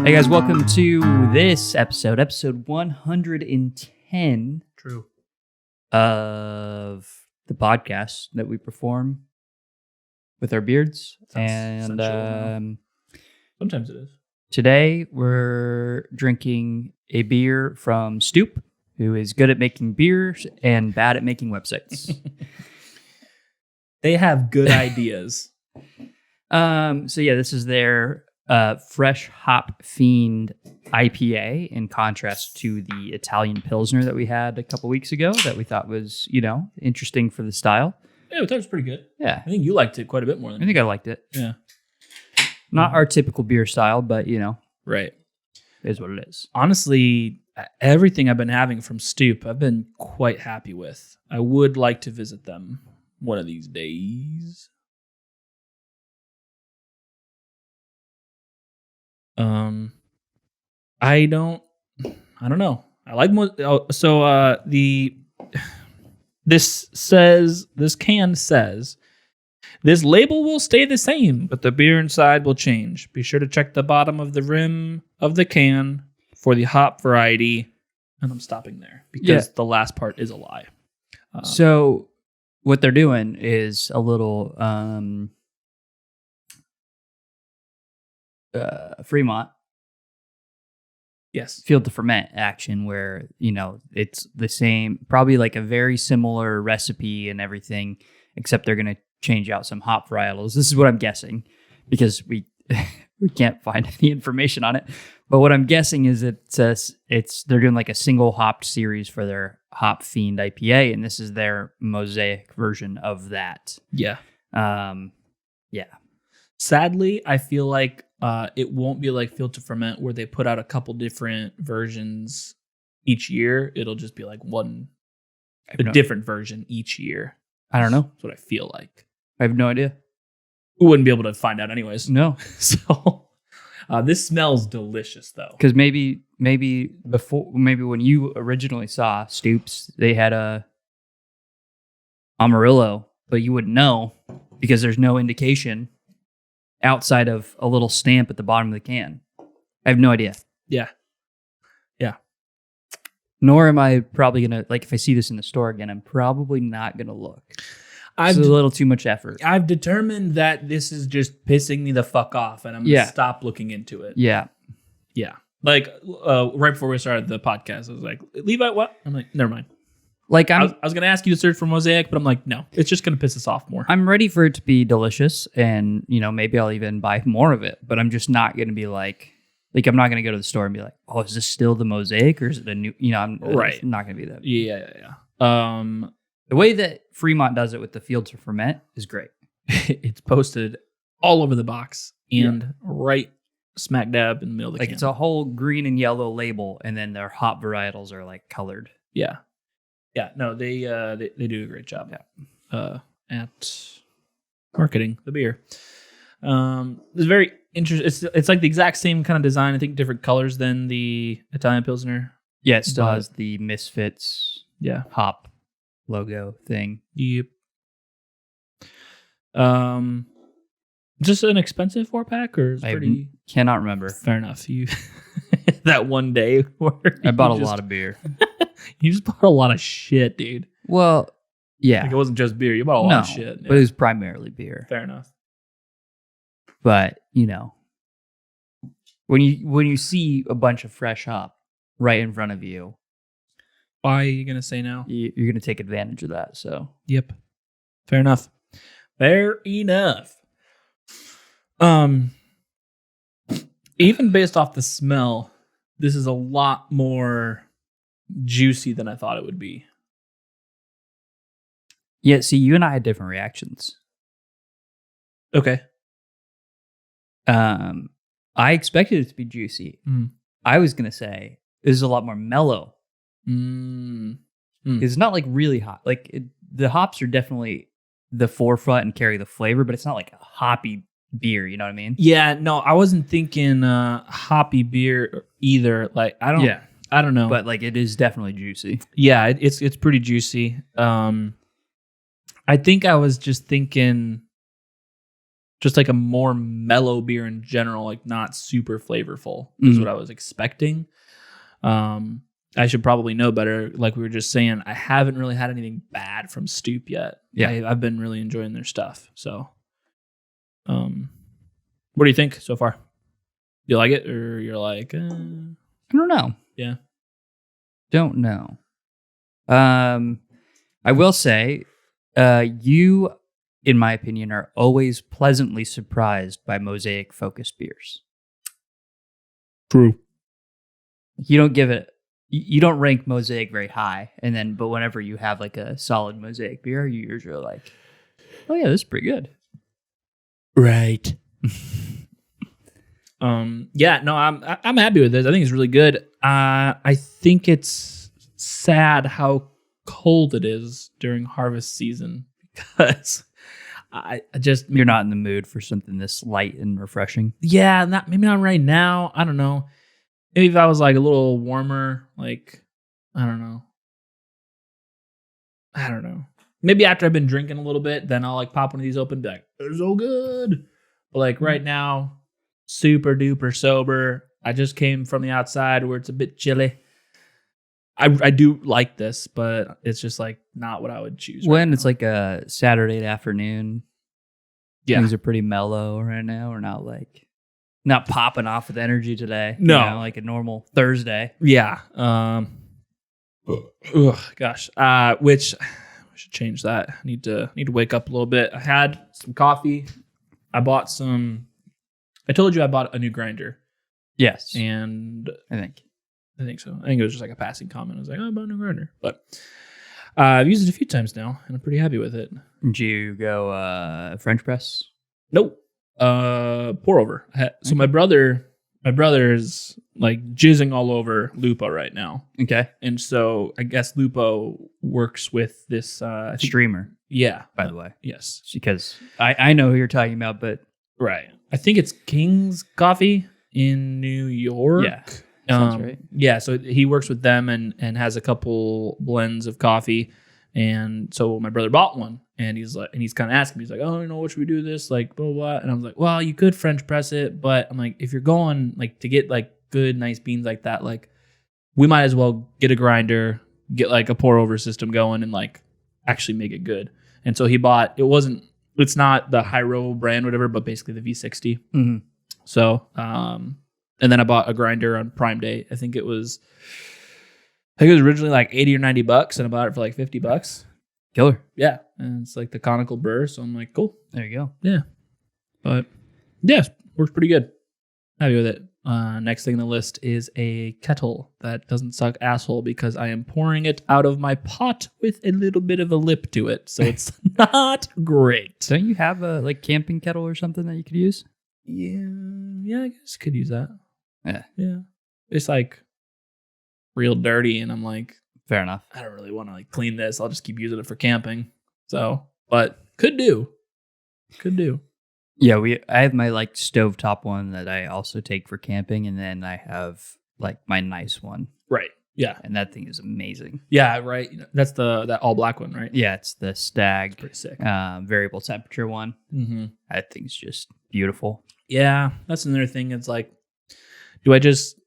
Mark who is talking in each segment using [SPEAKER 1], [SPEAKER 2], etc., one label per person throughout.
[SPEAKER 1] Hey guys, welcome to this episode 110
[SPEAKER 2] True.
[SPEAKER 1] of the podcast that we perform with our beards.
[SPEAKER 2] Sounds
[SPEAKER 1] And
[SPEAKER 2] Sometimes it is.
[SPEAKER 1] today we're drinking a beer from Stoup, who is good at making beers and bad at making websites.
[SPEAKER 2] They have good ideas.
[SPEAKER 1] This is their fresh Hop Fiend IPA in contrast to the Italian Pilsner that we had a couple weeks ago that we thought was, interesting for the style.
[SPEAKER 2] Yeah, that was pretty good.
[SPEAKER 1] Yeah.
[SPEAKER 2] I think you liked it quite a bit more than
[SPEAKER 1] I think I liked it.
[SPEAKER 2] Yeah.
[SPEAKER 1] Not our typical beer style, but,
[SPEAKER 2] Right.
[SPEAKER 1] it is what it is.
[SPEAKER 2] Honestly, everything I've been having from Stoup, I've been quite happy with. I would like to visit them one of these days. I don't know. I like this can says this label will stay the same, but the beer inside will change. Be sure to check the bottom of the rim of the can for the hop variety. And I'm stopping there because the last part is a lie.
[SPEAKER 1] So what they're doing is a little Fremont field to ferment action where, it's the same, probably like a very similar recipe and everything, except they're going to change out some hop varietals. This is what I'm guessing because we can't find any information on it. But what I'm guessing is they're doing like a single hopped series for their Hop Fiend IPA, and this is their Mosaic version of that.
[SPEAKER 2] Yeah.
[SPEAKER 1] Yeah.
[SPEAKER 2] Sadly, I feel like it won't be like Field to Ferment where they put out a couple different versions each year. It'll just be like a different version each year.
[SPEAKER 1] I don't know.
[SPEAKER 2] That's what I feel like.
[SPEAKER 1] I have no idea.
[SPEAKER 2] We wouldn't be able to find out anyways.
[SPEAKER 1] No.
[SPEAKER 2] So this smells delicious though.
[SPEAKER 1] Because maybe when you originally saw Stoups, they had a Amarillo, but you wouldn't know because there's no indication outside of a little stamp at the bottom of the can. I have no idea.
[SPEAKER 2] Yeah. Yeah.
[SPEAKER 1] Nor am I probably going to, like, if I see this in the store again, I'm probably not going to look. It's a little too much effort.
[SPEAKER 2] I've determined that this is just pissing me the fuck off, and I'm going to stop looking into it.
[SPEAKER 1] Yeah.
[SPEAKER 2] Yeah. Like, right before we started the podcast, I was like, Levi, what? I'm like, never mind.
[SPEAKER 1] Like,
[SPEAKER 2] I was going to ask you to search for Mosaic, but I'm like, no, it's just going to piss us off more.
[SPEAKER 1] I'm ready for it to be delicious, and, maybe I'll even buy more of it, but I'm just not going to be like, I'm not going to go to the store and be like, oh, is this still the Mosaic, or is it a new, I'm not going to be that.
[SPEAKER 2] Yeah.
[SPEAKER 1] The way that Fremont does it with the Field to Ferment is great.
[SPEAKER 2] It's posted all over the box and right smack dab in the middle of the can.
[SPEAKER 1] It's a whole green and yellow label, and then their hop varietals are like colored.
[SPEAKER 2] Yeah. Yeah. No, they do a great job.
[SPEAKER 1] Yeah.
[SPEAKER 2] At marketing the beer. It's very interesting. It's like the exact same kind of design. I think different colors than the Italian Pilsner.
[SPEAKER 1] Yeah, it still has the Misfits hop logo thing.
[SPEAKER 2] Yep. Just an expensive 4-pack or pretty?
[SPEAKER 1] Cannot remember.
[SPEAKER 2] Fair enough. You that one day where
[SPEAKER 1] I bought a lot of beer.
[SPEAKER 2] You just bought a lot of shit, dude.
[SPEAKER 1] Well, yeah.
[SPEAKER 2] Like it wasn't just beer. You bought a lot of shit.
[SPEAKER 1] But it was primarily beer.
[SPEAKER 2] Fair enough.
[SPEAKER 1] But, when you see a bunch of fresh hop right in front of you,
[SPEAKER 2] why are you going to say no?
[SPEAKER 1] You're going to take advantage of that, so.
[SPEAKER 2] Yep. Fair enough. Even based off the smell, this is a lot more juicy than I thought it would be.
[SPEAKER 1] Yeah, see, you and I had different reactions.
[SPEAKER 2] Okay.
[SPEAKER 1] I expected it to be juicy. I was going to say this is a lot more mellow. It's not like really hot. Like the hops are definitely the forefront and carry the flavor, but it's not like a hoppy beer. You know what I mean?
[SPEAKER 2] Yeah, no, I wasn't thinking hoppy beer either. Like I don't know,
[SPEAKER 1] but like it is definitely juicy.
[SPEAKER 2] Yeah, it's pretty juicy. I think I was just thinking just like a more mellow beer in general, like not super flavorful is what I was expecting. I should probably know better. Like we were just saying, I haven't really had anything bad from Stoup yet.
[SPEAKER 1] Yeah.
[SPEAKER 2] I've been really enjoying their stuff. So, what do you think so far? You like it, or you're like,
[SPEAKER 1] I don't know.
[SPEAKER 2] Yeah.
[SPEAKER 1] Don't know. I will say, you, in my opinion, are always pleasantly surprised by Mosaic focused beers.
[SPEAKER 2] True.
[SPEAKER 1] You don't give it, you don't rank Mosaic very high, but whenever you have like a solid Mosaic beer, you usually like, oh yeah, this is pretty good.
[SPEAKER 2] Right. Yeah, no, I'm happy with this. I think it's really good. I think it's sad how cold it is during harvest season because I just
[SPEAKER 1] You're not in the mood for something this light and refreshing.
[SPEAKER 2] yeah, maybe not right now. I don't know. Maybe if I was like a little warmer, like I don't know. Maybe after I've been drinking a little bit, then I'll like pop one of these open and be like, they're so good. But like right now, super duper sober. I just came from the outside where it's a bit chilly. I do like this, but it's just like not what I would choose.
[SPEAKER 1] When it's like a Saturday afternoon,
[SPEAKER 2] Yeah.
[SPEAKER 1] things are pretty mellow right now. We're not popping off with energy today.
[SPEAKER 2] No.
[SPEAKER 1] Like a normal Thursday.
[SPEAKER 2] Yeah. Gosh. Which I should change that. I need to wake up a little bit. I had some coffee. I told you I bought a new grinder.
[SPEAKER 1] Yes.
[SPEAKER 2] And
[SPEAKER 1] I think
[SPEAKER 2] so. I think it was just like a passing comment. I was like, oh, I bought a new grinder. But I've used it a few times now, and I'm pretty happy with it.
[SPEAKER 1] Did you go French press?
[SPEAKER 2] Nope. Pour over. So my brother's like jizzing all over Lupo right now.
[SPEAKER 1] Okay.
[SPEAKER 2] And so I guess Lupo works with this
[SPEAKER 1] Streamer,
[SPEAKER 2] Yeah.
[SPEAKER 1] by the way.
[SPEAKER 2] Yes.
[SPEAKER 1] Because I know who you're talking about, but
[SPEAKER 2] Right. I think it's King's Coffee in New York.
[SPEAKER 1] yeah. Sounds right.
[SPEAKER 2] Yeah, so he works with them and has a couple blends of coffee. And so my brother bought one and he's kind of asking me, he's like, oh, what should we do this? Like, blah, blah, blah. And I was like, well, you could French press it, but I'm like, if you're going like to get like good, nice beans like that, like we might as well get a grinder, get like a pour over system going and like actually make it good. And so he bought, it's not the Hyro brand, whatever, but basically the V60.
[SPEAKER 1] Mm-hmm.
[SPEAKER 2] So, and then I bought a grinder on Prime Day. I think it was originally like $80 or $90 and I bought it for like $50.
[SPEAKER 1] Killer.
[SPEAKER 2] Yeah. And it's like the conical burr. So I'm like, cool.
[SPEAKER 1] There you go.
[SPEAKER 2] Yeah. But yeah, works pretty good. Happy with it. Next thing on the list is a kettle that doesn't suck asshole because I am pouring it out of my pot with a little bit of a lip to it. So it's not great.
[SPEAKER 1] Don't you have a like camping kettle or something that you could use?
[SPEAKER 2] Yeah, I guess could use that.
[SPEAKER 1] Yeah.
[SPEAKER 2] It's like real dirty, and I'm like,
[SPEAKER 1] fair enough.
[SPEAKER 2] I don't really want to like clean this. I'll just keep using it for camping. So, but could do.
[SPEAKER 1] Yeah, I have my like stovetop one that I also take for camping, and then I have like my nice one.
[SPEAKER 2] Right. Yeah.
[SPEAKER 1] And that thing is amazing.
[SPEAKER 2] Yeah, right. That's that all black one, right?
[SPEAKER 1] Yeah, it's the Stag.
[SPEAKER 2] Pretty sick.
[SPEAKER 1] Variable temperature one.
[SPEAKER 2] Mm-hmm.
[SPEAKER 1] That thing's just beautiful.
[SPEAKER 2] Yeah, that's another thing. It's like, do I just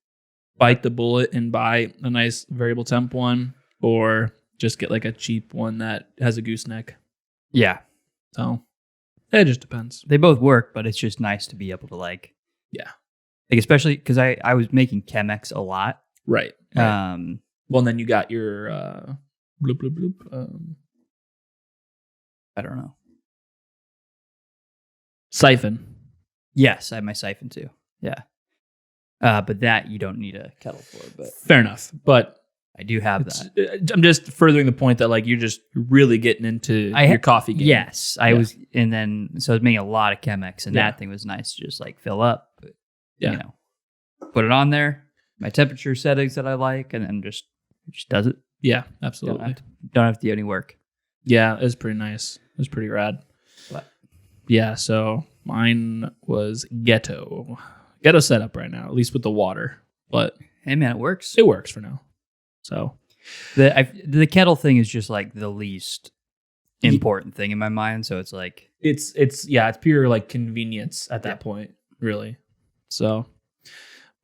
[SPEAKER 2] bite the bullet and buy a nice variable temp one, or just get like a cheap one that has a gooseneck?
[SPEAKER 1] Yeah.
[SPEAKER 2] So it just depends.
[SPEAKER 1] They both work, but it's just nice to be able to like, especially because I was making Chemex a lot.
[SPEAKER 2] Right.
[SPEAKER 1] Well,
[SPEAKER 2] and then you got your bloop bloop bloop.
[SPEAKER 1] I don't know.
[SPEAKER 2] Siphon.
[SPEAKER 1] Yes, I have my siphon too. Yeah. But that you don't need a kettle for. But
[SPEAKER 2] fair enough. But
[SPEAKER 1] I do have that.
[SPEAKER 2] I'm just furthering the point that like you're just really getting into your coffee game.
[SPEAKER 1] Yes, I was, and then so I was making a lot of Chemex, and that thing was nice to just like fill up. But, put it on there, my temperature settings that I like, and then it just does it.
[SPEAKER 2] Yeah, absolutely.
[SPEAKER 1] Don't have to do any work.
[SPEAKER 2] Yeah, it was pretty nice. It was pretty rad.
[SPEAKER 1] But
[SPEAKER 2] yeah, so mine was ghetto setup right now, at least with the water. But
[SPEAKER 1] hey, man, it works.
[SPEAKER 2] It works for now. So
[SPEAKER 1] the kettle thing is just like the least important thing in my mind. So it's like
[SPEAKER 2] it's pure like convenience at that point, really. So,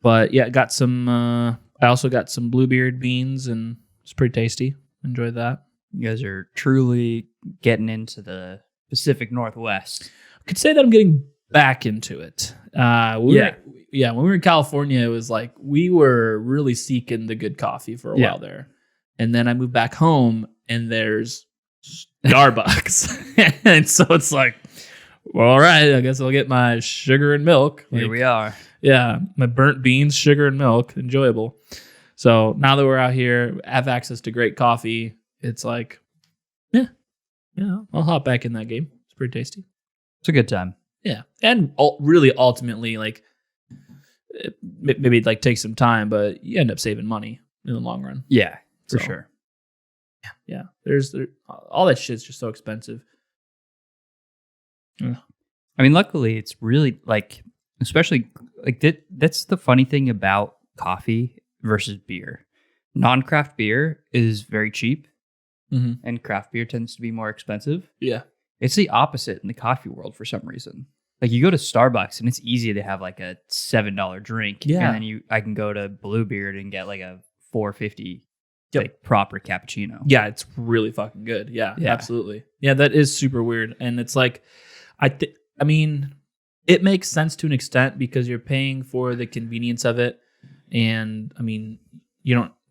[SPEAKER 2] but yeah, got some. I also got some Bluebeard beans, and it's pretty tasty. Enjoyed that.
[SPEAKER 1] You guys are truly getting into the Pacific Northwest.
[SPEAKER 2] I could say that I'm getting back into it. When we were in California, it was like we were really seeking the good coffee for a while there. And then I moved back home and there's Starbucks. And so it's like, well, all right, I guess I'll get my sugar and milk.
[SPEAKER 1] Here we are.
[SPEAKER 2] Yeah, my burnt beans, sugar and milk, enjoyable. So now that we're out here, have access to great coffee, it's like, I'll hop back in that game. It's pretty tasty.
[SPEAKER 1] It's a good time.
[SPEAKER 2] Yeah. And really ultimately, like, maybe it like takes some time, but you end up saving money in the long run.
[SPEAKER 1] Yeah, for sure.
[SPEAKER 2] Yeah. All that shit's just so expensive.
[SPEAKER 1] I mean, luckily it's really like, especially like that's the funny thing about coffee versus beer. Non-craft beer is very cheap and craft beer tends to be more expensive.
[SPEAKER 2] Yeah.
[SPEAKER 1] It's the opposite in the coffee world for some reason. Like you go to Starbucks and it's easy to have like a $7 drink.
[SPEAKER 2] Yeah.
[SPEAKER 1] And then I can go to Bluebeard and get like a $4.50 like proper cappuccino.
[SPEAKER 2] Yeah, it's really fucking good. Yeah, absolutely. Yeah, that is super weird. And it's like, I mean, it makes sense to an extent because you're paying for the convenience of it. And I mean,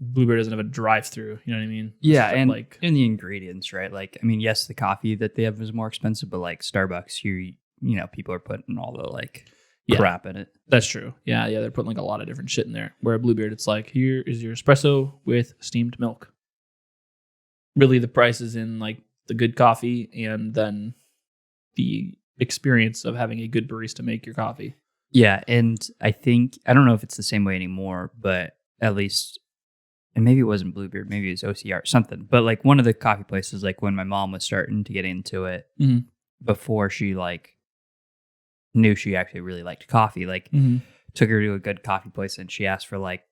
[SPEAKER 2] Bluebeard doesn't have a drive-through. You know what I mean?
[SPEAKER 1] Yeah, and like in the ingredients, right? Like, I mean, yes, the coffee that they have is more expensive, but like Starbucks, here, people are putting all the like crap in it.
[SPEAKER 2] That's true. Yeah, they're putting like a lot of different shit in there. Where at Bluebeard, it's like, here is your espresso with steamed milk. Really, the price is in like the good coffee and then the experience of having a good barista make your coffee.
[SPEAKER 1] Yeah, and I don't know if it's the same way anymore, but at least, and maybe it wasn't Bluebeard, maybe it was OCR, something. But like one of the coffee places, like when my mom was starting to get into it, before she like knew she actually really liked coffee, like took her to a good coffee place and she asked for like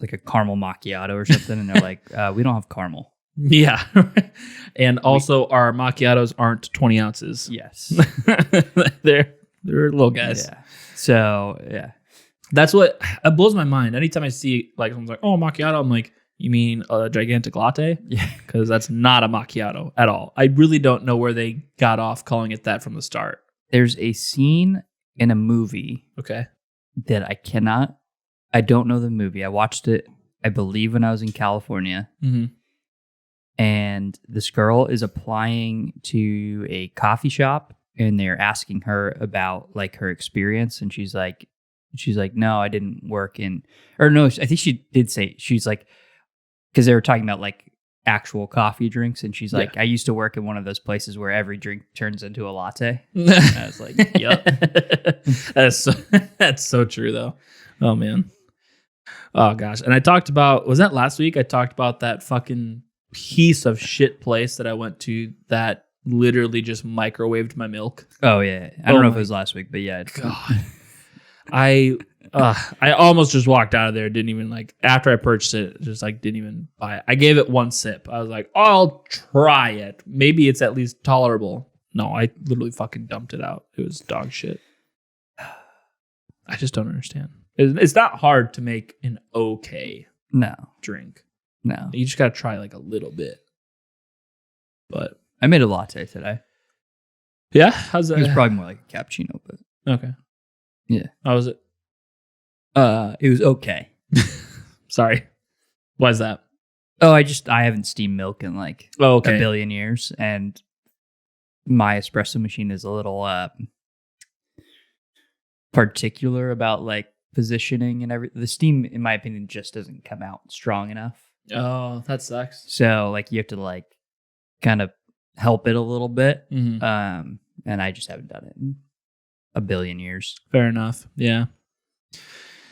[SPEAKER 1] a caramel macchiato or something, and they're like, we don't have caramel.
[SPEAKER 2] Yeah. And also our macchiatos aren't 20 ounces.
[SPEAKER 1] Yes.
[SPEAKER 2] They're little guys.
[SPEAKER 1] Yeah. So, yeah.
[SPEAKER 2] That's what it blows my mind. Anytime I see like someone's like, oh, macchiato, I'm like, you mean a gigantic latte?
[SPEAKER 1] Yeah.
[SPEAKER 2] Because that's not a macchiato at all. I really don't know where they got off calling it that from the start.
[SPEAKER 1] There's a scene in a movie that I don't know the movie. I watched it, I believe, when I was in California. And this girl is applying to a coffee shop and they're asking her about like her experience. And she's like, no, I didn't work I think she did say, she's like, because they were talking about like actual coffee drinks. And she's like, I used to work in one of those places where every drink turns into a latte. And I was like, yep.
[SPEAKER 2] That's so true though. Oh man. Oh gosh. And I talked about, was that last week? I talked about that fucking piece of shit place that I went to that literally just microwaved my milk.
[SPEAKER 1] Oh yeah. I don't know if it was last week, but yeah.
[SPEAKER 2] God. I almost just walked out of there. Didn't even like, after I purchased it, just like didn't even buy it. I gave it one sip. I was like, I'll try it. Maybe it's at least tolerable. No, I literally fucking dumped it out. It was dog shit. I just don't understand. It's not hard to make an okay drink.
[SPEAKER 1] No.
[SPEAKER 2] You just got to try like a little bit. But
[SPEAKER 1] I made a latte today.
[SPEAKER 2] Yeah? How's that?
[SPEAKER 1] It was probably more like a cappuccino, but
[SPEAKER 2] okay.
[SPEAKER 1] Yeah.
[SPEAKER 2] How was it?
[SPEAKER 1] It was okay.
[SPEAKER 2] Sorry. Why is that?
[SPEAKER 1] Oh, I haven't steamed milk in like a billion years, and my espresso machine is a little particular about like positioning and everything. The steam, in my opinion, just doesn't come out strong enough.
[SPEAKER 2] Oh, that sucks.
[SPEAKER 1] So like you have to like kind of help it a little bit. And I just haven't done it in a billion years.
[SPEAKER 2] Fair enough. Yeah.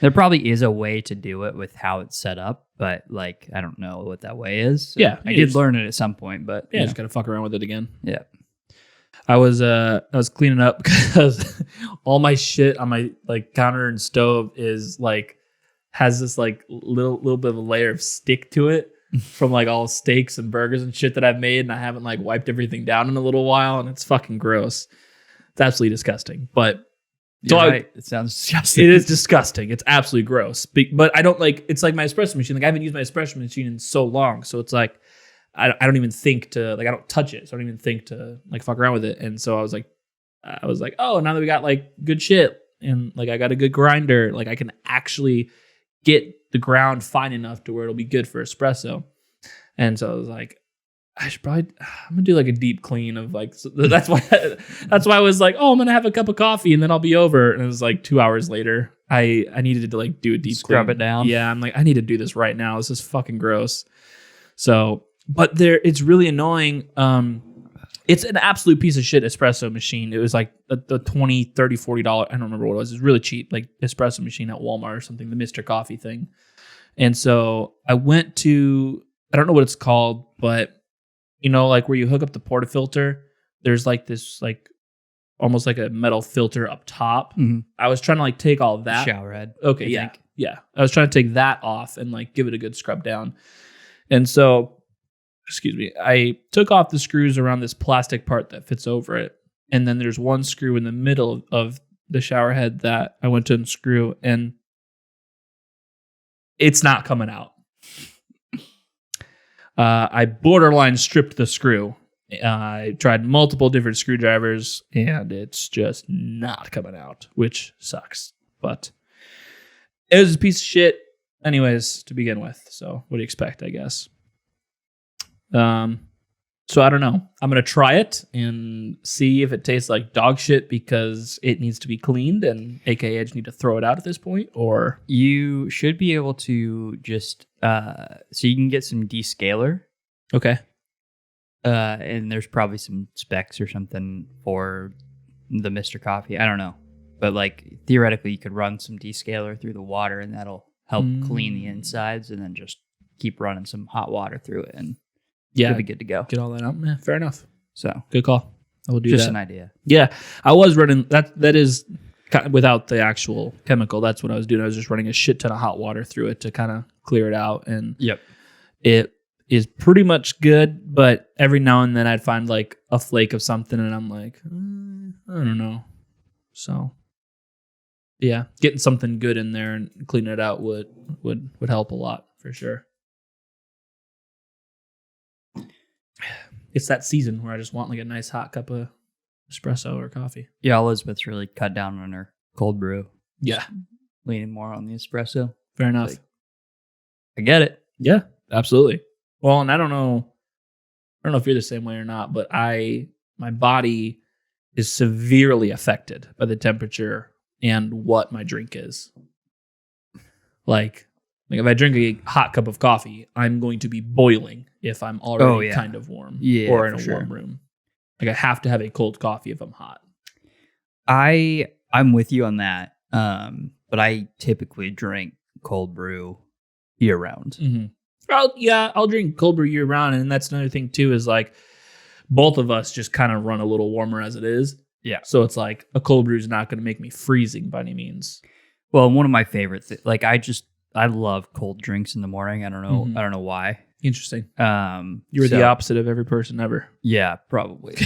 [SPEAKER 1] There probably is a way to do it with how it's set up, but like I don't know what that way is. So
[SPEAKER 2] yeah,
[SPEAKER 1] I did learn it at some point, but
[SPEAKER 2] just gotta fuck around with it again.
[SPEAKER 1] Yeah.
[SPEAKER 2] I was cleaning up because all my shit on my like counter and stove is like has this like little bit of a layer of stick to it. from like all steaks and burgers and shit that I've made, and I haven't like wiped everything down in a little while, and it's fucking gross. It's absolutely disgusting. But
[SPEAKER 1] You're right. It sounds disgusting.
[SPEAKER 2] It is disgusting. It's absolutely gross. But I don't like. It's like my espresso machine. Like I haven't used my espresso machine in so long, so it's like I don't even think to like I don't touch it. So I don't even think to like fuck around with it. And so I was like, oh, now that we got like good shit and like I got a good grinder, like I can actually get the ground fine enough to where it'll be good for espresso. And so I was like, I'm gonna do like a deep clean of like, so that's why I was like, oh, I'm gonna have a cup of coffee and then I'll be over. And it was like 2 hours later, I needed to like do a deep
[SPEAKER 1] scrub
[SPEAKER 2] clean.
[SPEAKER 1] it down.
[SPEAKER 2] Yeah. I'm like, I need to do this right now. This is fucking gross. So, but it's really annoying. It's an absolute piece of shit espresso machine. It was like the $20, $30, $40. I don't remember what it was. It's really cheap, like espresso machine at Walmart or something, the Mr. Coffee thing. And so I went to, I don't know what it's called, but you know, like where you hook up the portafilter, there's like this, like almost like a metal filter up top.
[SPEAKER 1] Mm-hmm.
[SPEAKER 2] I was trying to like take all that.
[SPEAKER 1] Shower head.
[SPEAKER 2] Okay. Yeah. I was trying to take that off and like give it a good scrub down. And so, excuse me, I took off the screws around this plastic part that fits over it. And then there's one screw in the middle of the shower head that I went to unscrew, and it's not coming out. I borderline stripped the screw. I tried multiple different screwdrivers, and it's just not coming out, which sucks. But it was a piece of shit anyways to begin with. So what do you expect, I guess? So I don't know. I'm going to try it and see if it tastes like dog shit because it needs to be cleaned and AKA I just need to throw it out at this point, or
[SPEAKER 1] you should be able to just, so you can get some descaler.
[SPEAKER 2] Okay.
[SPEAKER 1] And there's probably some specs or something for the Mr. Coffee. I don't know. But like theoretically you could run some descaler through the water and that'll help clean the insides, and then just keep running some hot water through it and
[SPEAKER 2] yeah,
[SPEAKER 1] it'll be good to go.
[SPEAKER 2] Get all that out. Yeah, fair enough.
[SPEAKER 1] So
[SPEAKER 2] good call. I will do
[SPEAKER 1] just
[SPEAKER 2] that.
[SPEAKER 1] An idea.
[SPEAKER 2] Yeah, I was running that. That is kind of without the actual chemical. That's what I was doing. I was just running a shit ton of hot water through it to kind of clear it out, and it is pretty much good. But every now and then I'd find like a flake of something, and I'm like, I don't know. So yeah, getting something good in there and cleaning it out would help a lot for sure. It's that season where I just want like a nice hot cup of espresso or coffee.
[SPEAKER 1] Yeah, Elizabeth's really cut down on her cold brew.
[SPEAKER 2] Yeah.
[SPEAKER 1] Leaning more on the espresso.
[SPEAKER 2] Fair enough.
[SPEAKER 1] Like, I get it.
[SPEAKER 2] Yeah, absolutely. Well, and I don't know if you're the same way or not, but my body is severely affected by the temperature and what my drink is. Like if I drink a hot cup of coffee, I'm going to be boiling if I'm already kind of warm or in a warm room. Like I have to have a cold coffee if I'm hot.
[SPEAKER 1] I'm with you on that. But I typically drink cold brew year round.
[SPEAKER 2] Mm-hmm. I'll drink cold brew year round. And that's another thing too, is like both of us just kind of run a little warmer as it is.
[SPEAKER 1] Yeah.
[SPEAKER 2] So it's like a cold brew is not going to make me freezing by any means.
[SPEAKER 1] Well, one of my favorite like I love cold drinks in the morning. I don't know. Mm-hmm. I don't know why.
[SPEAKER 2] Interesting. You were the opposite of every person ever.
[SPEAKER 1] Yeah, probably.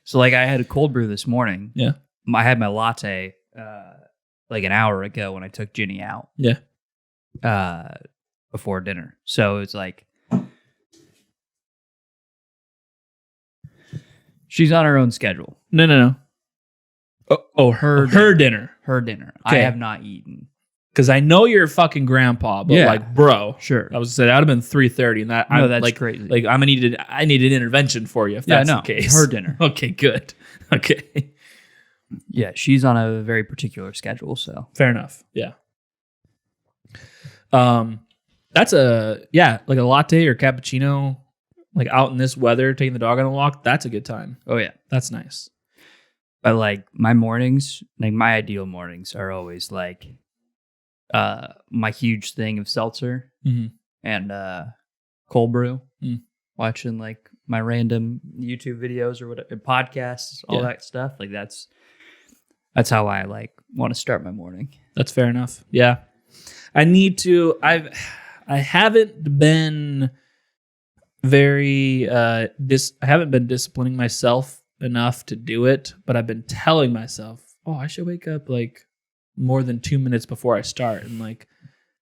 [SPEAKER 1] So like I had a cold brew this morning.
[SPEAKER 2] Yeah.
[SPEAKER 1] I had my latte like an hour ago when I took Ginny out.
[SPEAKER 2] Yeah.
[SPEAKER 1] Before dinner. So it's like she's on her own schedule.
[SPEAKER 2] No. Her dinner.
[SPEAKER 1] Her dinner.
[SPEAKER 2] Okay.
[SPEAKER 1] I have not eaten.
[SPEAKER 2] Because I know you're a fucking grandpa, but like, bro,
[SPEAKER 1] sure.
[SPEAKER 2] I was saying that would have been 3:30, and
[SPEAKER 1] that's
[SPEAKER 2] like,
[SPEAKER 1] crazy.
[SPEAKER 2] Like I need an intervention for you if that's the case.
[SPEAKER 1] Her dinner.
[SPEAKER 2] Okay, good. Okay.
[SPEAKER 1] Yeah, she's on a very particular schedule, so
[SPEAKER 2] fair enough. Yeah. That's like a latte or cappuccino, like out in this weather, taking the dog on a walk. That's a good time.
[SPEAKER 1] Oh yeah,
[SPEAKER 2] that's nice.
[SPEAKER 1] But like my mornings, like my ideal mornings are always like my huge thing of seltzer and cold brew, watching like my random YouTube videos or whatever, podcasts, all that stuff. Like that's how I like want to start my morning.
[SPEAKER 2] That's fair enough. Yeah. I need to, I haven't been very I haven't been disciplining myself enough to do it, but I've been telling myself, oh, I should wake up like more than 2 minutes before I start and like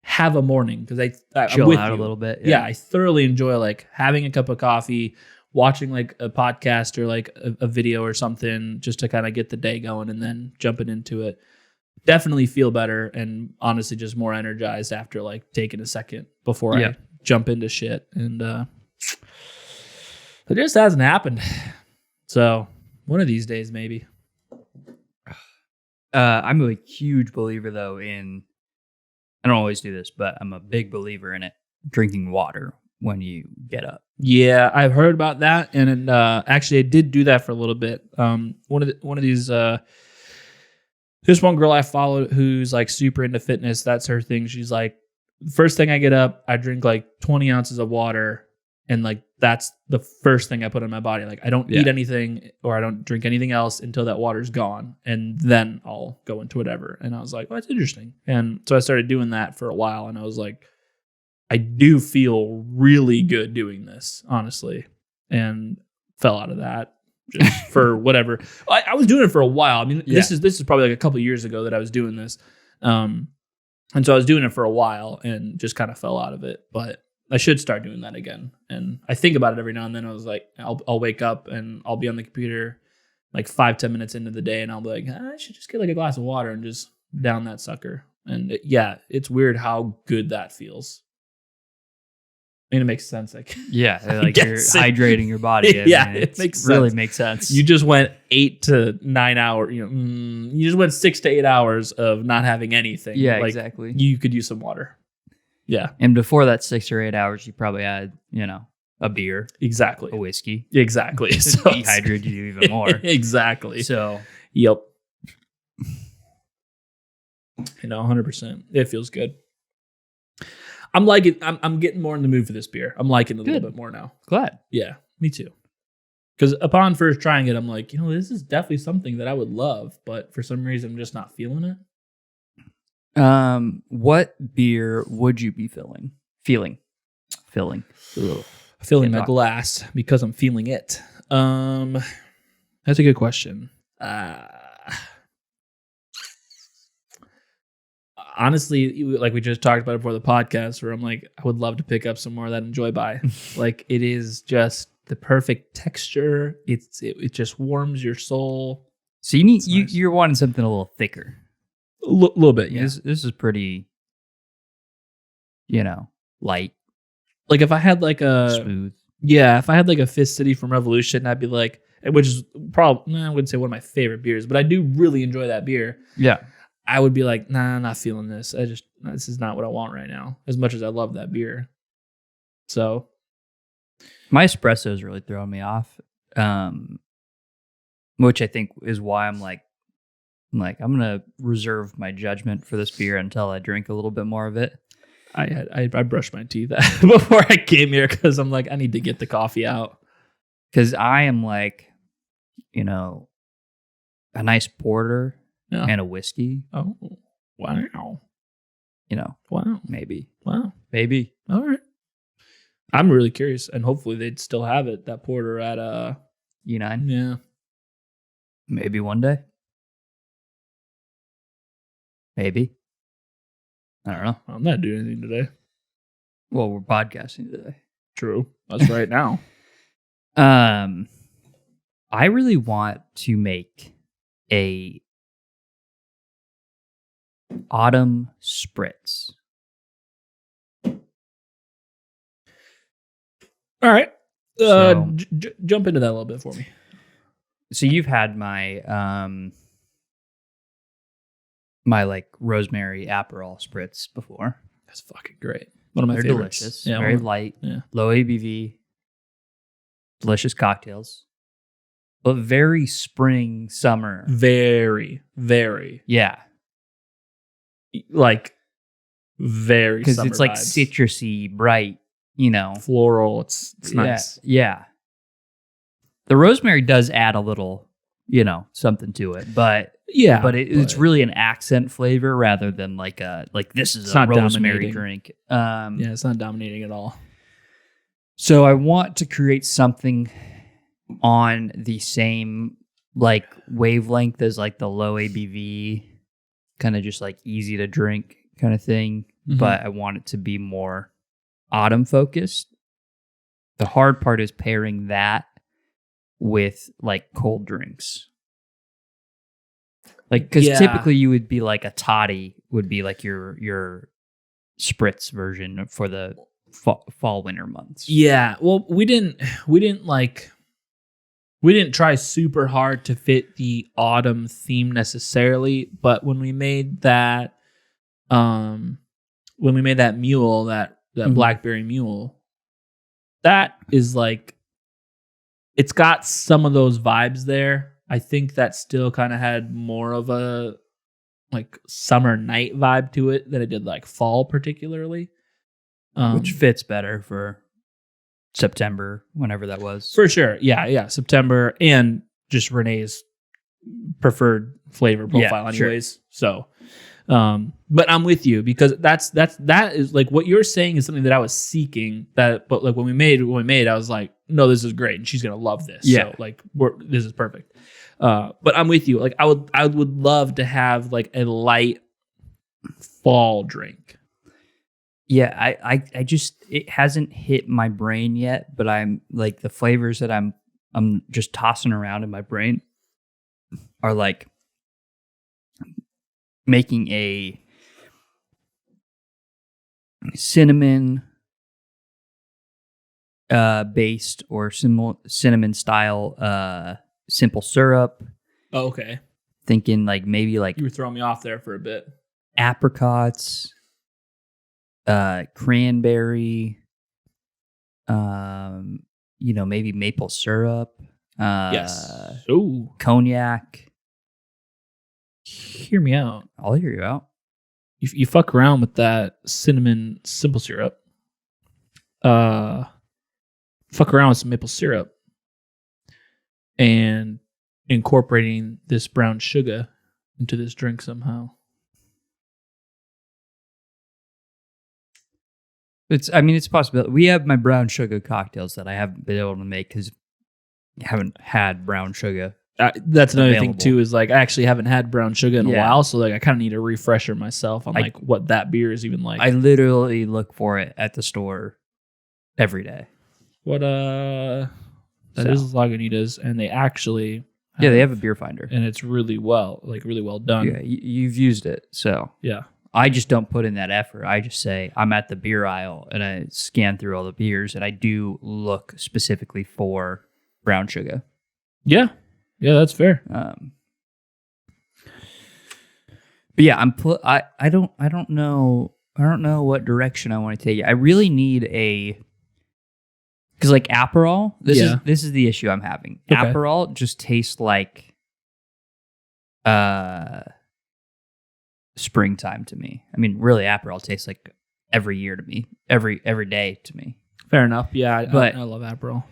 [SPEAKER 2] have a morning, because I'm
[SPEAKER 1] Chill
[SPEAKER 2] with
[SPEAKER 1] out
[SPEAKER 2] you
[SPEAKER 1] a little bit.
[SPEAKER 2] Yeah, I thoroughly enjoy like having a cup of coffee, watching like a podcast or like a video or something just to kind of get the day going and then jumping into it. Definitely feel better and honestly just more energized after like taking a second before I jump into shit. And it just hasn't happened. So one of these days, maybe.
[SPEAKER 1] I'm a huge believer though in, I don't always do this, but I'm a big believer in it, drinking water when you get up.
[SPEAKER 2] Yeah, I've heard about that, and actually, I did do that for a little bit. One of these, this one girl I followed who's like super into fitness. That's her thing. She's like, first thing I get up, I drink like 20 ounces of water, and like that's the first thing I put in my body. Like I don't eat anything or I don't drink anything else until that water's gone, and then I'll go into whatever. And I was like, well, that's interesting. And so I started doing that for a while, and I was like, I do feel really good doing this, honestly, and fell out of that just for whatever. I was doing it for a while. I mean, this is probably like a couple of years ago that I was doing this. And so I was doing it for a while and just kind of fell out of it, but I should start doing that again. And I think about it every now and then. I was like, I'll wake up and I'll be on the computer like 5-10 minutes into the day, and I'll be like, I should just get like a glass of water and just down that sucker. And it's weird how good that feels. I mean, it makes sense. Like,
[SPEAKER 1] like you're hydrating your body.
[SPEAKER 2] It makes
[SPEAKER 1] really
[SPEAKER 2] sense.
[SPEAKER 1] Makes sense.
[SPEAKER 2] You just went 8 to 9 hours. You just went 6 to 8 hours of not having anything.
[SPEAKER 1] Yeah,
[SPEAKER 2] like,
[SPEAKER 1] exactly.
[SPEAKER 2] You could use some water. Yeah,
[SPEAKER 1] and before that 6 or 8 hours, you probably had a beer,
[SPEAKER 2] exactly,
[SPEAKER 1] a whiskey,
[SPEAKER 2] exactly.
[SPEAKER 1] So dehydrated you even more.
[SPEAKER 2] Exactly.
[SPEAKER 1] So,
[SPEAKER 2] yep. 100%. It feels good. I'm liking. I'm getting more in the mood for this beer. I'm liking it a little bit more now.
[SPEAKER 1] Glad.
[SPEAKER 2] Yeah, me too. Because upon first trying it, I'm like, this is definitely something that I would love, but for some reason, I'm just not feeling it.
[SPEAKER 1] What beer would you be filling? Filling
[SPEAKER 2] My glass because I'm feeling it. That's a good question. Honestly, like we just talked about before the podcast, where I'm like, I would love to pick up some more of that Enjoy By. Like, it is just the perfect texture. It just warms your soul.
[SPEAKER 1] So you're wanting something a little thicker.
[SPEAKER 2] A little bit, yeah.
[SPEAKER 1] This is pretty, light.
[SPEAKER 2] Like if I had like a
[SPEAKER 1] smooth.
[SPEAKER 2] Yeah, if I had like a Fist City from Revolution, I'd be like, which is probably, I wouldn't say one of my favorite beers, but I do really enjoy that beer.
[SPEAKER 1] Yeah.
[SPEAKER 2] I would be like, nah, I'm not feeling this. This is not what I want right now, as much as I love that beer. So.
[SPEAKER 1] My espresso is really throwing me off, which I think is why I'm like, I'm going to reserve my judgment for this beer until I drink a little bit more of it.
[SPEAKER 2] I brushed my teeth before I came here because I'm like, I need to get the coffee out.
[SPEAKER 1] Because I am like, a nice porter and a whiskey.
[SPEAKER 2] Oh, wow.
[SPEAKER 1] Wow. Maybe.
[SPEAKER 2] Wow.
[SPEAKER 1] Maybe.
[SPEAKER 2] All right. I'm really curious, and hopefully they'd still have it, that porter at
[SPEAKER 1] E9.
[SPEAKER 2] Yeah.
[SPEAKER 1] Maybe one day. Maybe. I don't know.
[SPEAKER 2] I'm not doing anything today.
[SPEAKER 1] Well, we're podcasting today.
[SPEAKER 2] True. That's right now.
[SPEAKER 1] I really want to make a autumn spritz.
[SPEAKER 2] All right. Jump into that a little bit for me.
[SPEAKER 1] So you've had my my like rosemary Aperol spritz before.
[SPEAKER 2] That's fucking great. One of my favorites.
[SPEAKER 1] Delicious. Yeah, very light. Yeah. Low ABV. Delicious cocktails. But very spring, summer.
[SPEAKER 2] Very, very.
[SPEAKER 1] Yeah.
[SPEAKER 2] Like very
[SPEAKER 1] because
[SPEAKER 2] summer
[SPEAKER 1] it's like
[SPEAKER 2] vibes.
[SPEAKER 1] Citrusy, bright,
[SPEAKER 2] floral. It's nice.
[SPEAKER 1] Yeah. The rosemary does add a little, something to it, but it's really an accent flavor rather than like this is a rosemary drink.
[SPEAKER 2] Yeah, it's not dominating at all.
[SPEAKER 1] So I want to create something on the same like wavelength as like the low ABV, kind of just like easy to drink kind of thing.
[SPEAKER 2] Mhm.
[SPEAKER 1] But I want it to be more autumn focused. The hard part is pairing that with like cold drinks. Like, because typically you would be like a toddy would be like your spritz version for the fall winter months.
[SPEAKER 2] Yeah. Well, we didn't try super hard to fit the autumn theme necessarily, but when we made that mule, that
[SPEAKER 1] Mhm.
[SPEAKER 2] blackberry mule, that is like, it's got some of those vibes there. I think that still kind of had more of a like summer night vibe to it than it did like fall particularly.
[SPEAKER 1] Which fits better for September, whenever that was.
[SPEAKER 2] For sure. Yeah. September, and just Renee's preferred flavor profile anyways. Sure. So, but I'm with you, because that is like what you're saying is something that I was seeking, but like when we made, I was like, no, this is great. And she's going to love this.
[SPEAKER 1] Yeah.
[SPEAKER 2] So like this is perfect. But I'm with you. Like I would love to have like a light fall drink.
[SPEAKER 1] Yeah, I just, it hasn't hit my brain yet, but I'm like, the flavors that I'm just tossing around in my brain are like making a cinnamon based or cinnamon style simple syrup.
[SPEAKER 2] Oh, okay.
[SPEAKER 1] Thinking like maybe like
[SPEAKER 2] You were throwing me off there for a bit.
[SPEAKER 1] apricots, cranberry, maybe maple syrup,
[SPEAKER 2] Yes. Ooh.
[SPEAKER 1] cognac.
[SPEAKER 2] Hear me out.
[SPEAKER 1] I'll hear you out.
[SPEAKER 2] You fuck around with that cinnamon simple syrup. Fuck around with some maple syrup and incorporating this brown sugar into this drink somehow.
[SPEAKER 1] It's a possibility. We have my brown sugar cocktails that I haven't been able to make because I haven't had brown sugar.
[SPEAKER 2] That's another thing
[SPEAKER 1] available.
[SPEAKER 2] too, is like I actually haven't had brown sugar in a
[SPEAKER 1] Yeah.
[SPEAKER 2] while, so like I kind of need a refresher myself on like what that beer is even like.
[SPEAKER 1] I literally look for it at the store every day.
[SPEAKER 2] What that is Lagunitas, and they actually
[SPEAKER 1] they have a beer finder,
[SPEAKER 2] and it's really well done.
[SPEAKER 1] Yeah, you've used it, so
[SPEAKER 2] Yeah.
[SPEAKER 1] I just don't put in that effort. I just say I'm at the beer aisle and I scan through all the beers, and I do look specifically for brown sugar.
[SPEAKER 2] Yeah, that's fair.
[SPEAKER 1] But yeah, I don't know what direction I want to take it. I really need because like Aperol, this is the issue I'm having.
[SPEAKER 2] Okay.
[SPEAKER 1] Aperol just tastes like springtime to me. I mean, really, Aperol tastes like every year to me, every day to me.
[SPEAKER 2] Fair enough. Yeah,
[SPEAKER 1] But-
[SPEAKER 2] I love Aperol.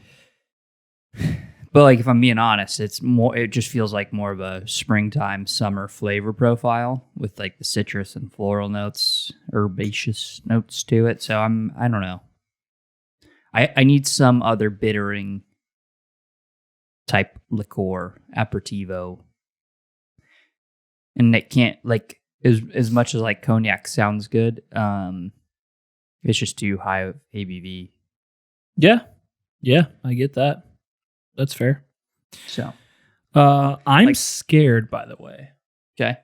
[SPEAKER 1] But like, if I'm being honest, it just feels like more of a springtime summer flavor profile with like the citrus and floral notes, herbaceous notes to it. So I don't know. I need some other bittering type liqueur, aperitivo. And it can't, like, as much as like cognac sounds good, it's just too high of ABV.
[SPEAKER 2] Yeah, I get that. That's fair.
[SPEAKER 1] So
[SPEAKER 2] I'm scared, by the way.
[SPEAKER 1] okay,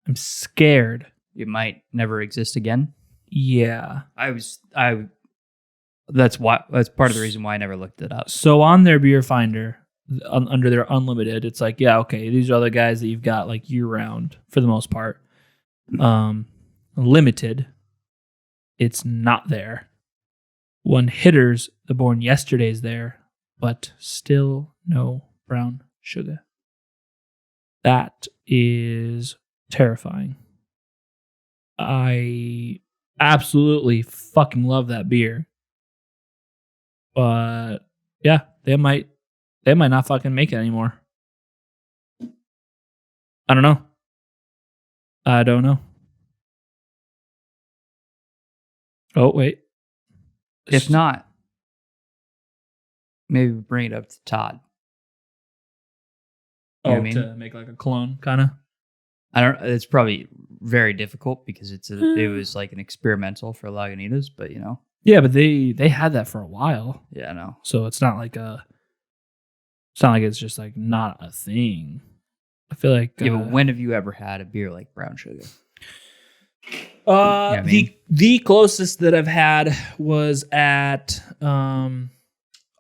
[SPEAKER 2] I'm scared.
[SPEAKER 1] it might never exist again.
[SPEAKER 2] Yeah.
[SPEAKER 1] That's part of the reason why I never looked it up.
[SPEAKER 2] So on their beer finder, under their unlimited, it's like, yeah, okay, these are the guys that you've got like year round for the most part. Limited, it's not there. One hitters, the Born Yesterday's there, but still no brown sugar. That is terrifying. I absolutely fucking love that beer. But yeah, they might not fucking make it anymore. I don't know. Oh, wait.
[SPEAKER 1] If not, Maybe bring it up to Todd. You know what I mean?
[SPEAKER 2] To make like a clone, kind of.
[SPEAKER 1] I don't. It's probably very difficult because it was like an experimental for Lagunitas, but you know.
[SPEAKER 2] Yeah, but they had that for a while.
[SPEAKER 1] Yeah, I know.
[SPEAKER 2] So it's not like it's just like not a thing. I feel like
[SPEAKER 1] Yeah, but when have you ever had a beer like brown sugar?
[SPEAKER 2] The closest that I've had was at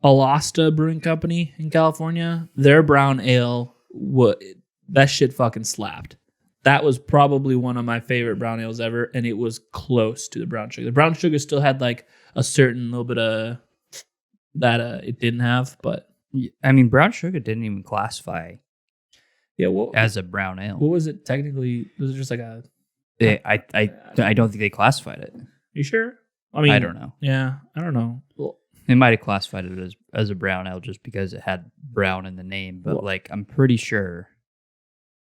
[SPEAKER 2] Alasta Brewing Company in California. Their brown ale, that shit fucking slapped. That was probably one of my favorite brown ales ever, and it was close to the brown sugar. The brown sugar still had like a certain little bit of that it didn't have, but
[SPEAKER 1] I mean, brown sugar didn't even classify as a brown ale.
[SPEAKER 2] What was it technically? Was it just like a...
[SPEAKER 1] I don't think they classified it.
[SPEAKER 2] You sure? I mean,
[SPEAKER 1] I don't know.
[SPEAKER 2] Yeah, I don't know. Well,
[SPEAKER 1] they might have classified it as a brown ale just because it had brown in the name, but like I'm pretty sure.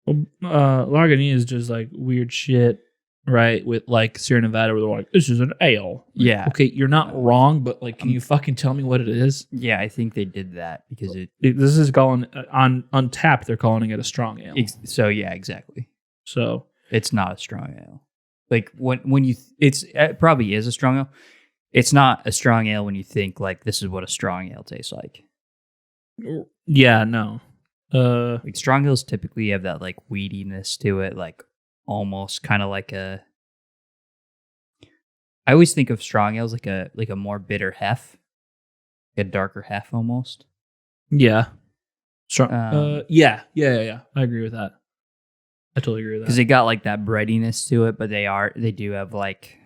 [SPEAKER 2] Well, Lagunitas is just like weird shit, right? With like Sierra Nevada, where they're like, "This is an ale."
[SPEAKER 1] Yeah.
[SPEAKER 2] Okay, you're not wrong, but like, can you fucking tell me what it is?
[SPEAKER 1] Yeah, I think they did that because
[SPEAKER 2] this is calling on Untapped. They're calling it a strong ale.
[SPEAKER 1] So yeah, exactly.
[SPEAKER 2] So
[SPEAKER 1] it's not a strong ale. Like when you, it probably is a strong ale. It's not a strong ale when you think like this is what a strong ale tastes like.
[SPEAKER 2] Yeah, no.
[SPEAKER 1] Like strong ales typically have that like weediness to it, like almost kind of like a. I always think of strong ales like a more bitter hef, a darker hef almost.
[SPEAKER 2] Yeah. Strong. Yeah. I agree with that. I totally agree with that.
[SPEAKER 1] Because they got like that breadiness to it, but they do have like,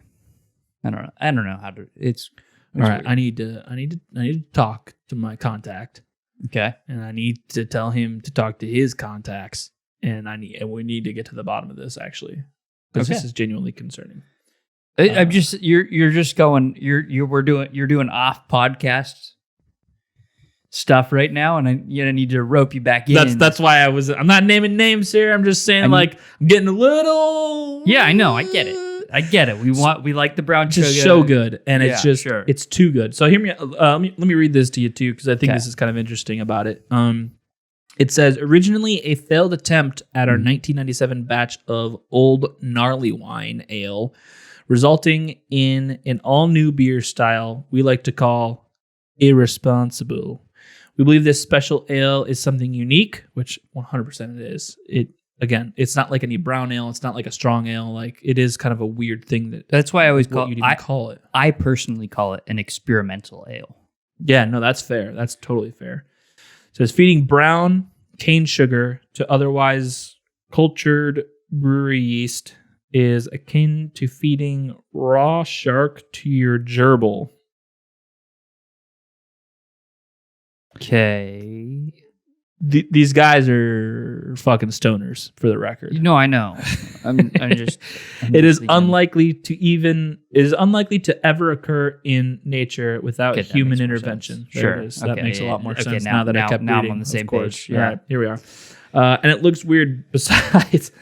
[SPEAKER 1] I don't know how to. It's
[SPEAKER 2] all right.
[SPEAKER 1] Weird.
[SPEAKER 2] I need to talk to my contact.
[SPEAKER 1] Okay.
[SPEAKER 2] And I need to tell him to talk to his contacts, and we need to get to the bottom of this actually, because this is genuinely concerning.
[SPEAKER 1] I'm just you're doing off podcast stuff right now, and I need to rope you back in.
[SPEAKER 2] That's why I'm not naming names here. I'm just saying I'm getting a little.
[SPEAKER 1] Yeah, I know. I get it. We like the brown sugar.
[SPEAKER 2] Just so good, and it's just it's too good. So hear me. Let me read this to you too, because I think this is kind of interesting about it. It says originally a failed attempt at our 1997 batch of Old Gnarly Wine Ale, resulting in an all new beer style we like to call Irresponsible. We believe this special ale is something unique, which 100% it is. Again, it's not like any brown ale. It's not like a strong ale. Like it is kind of a weird thing.
[SPEAKER 1] That's why I always call it. I personally call it an experimental ale.
[SPEAKER 2] Yeah, no, that's fair. That's totally fair. So it's feeding brown cane sugar to otherwise cultured brewery yeast is akin to feeding raw shark to your gerbil.
[SPEAKER 1] Okay.
[SPEAKER 2] These guys are fucking stoners, for the record.
[SPEAKER 1] No, I know. I'm just.
[SPEAKER 2] It is unlikely to ever occur in nature without human intervention.
[SPEAKER 1] Sure,
[SPEAKER 2] it is. That makes a lot more sense now that I kept reading.
[SPEAKER 1] Now I'm on the same page. Yeah.
[SPEAKER 2] All right, here we are. And it looks weird besides,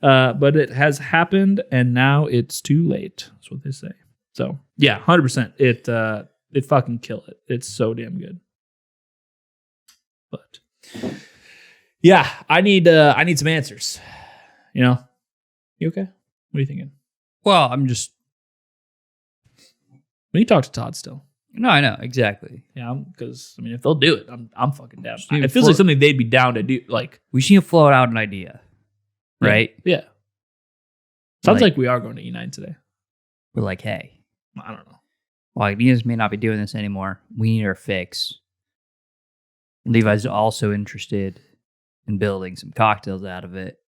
[SPEAKER 2] but it has happened, and now it's too late. That's what they say. So yeah, 100%. It fucking kill it. It's so damn good. But yeah, I need some answers. You okay? What are you thinking?
[SPEAKER 1] Well, I'm just.
[SPEAKER 2] We can talk to Todd still.
[SPEAKER 1] No, I know exactly.
[SPEAKER 2] Yeah, because if they'll do it, I'm fucking down. It feels like something they'd be down to do. Like
[SPEAKER 1] we should float out an idea, right?
[SPEAKER 2] Yeah. Sounds like we are going to E9 today.
[SPEAKER 1] We're like, hey,
[SPEAKER 2] I don't know.
[SPEAKER 1] Well, ideas may not be doing this anymore. We need our fix. Levi's also interested in building some cocktails out of it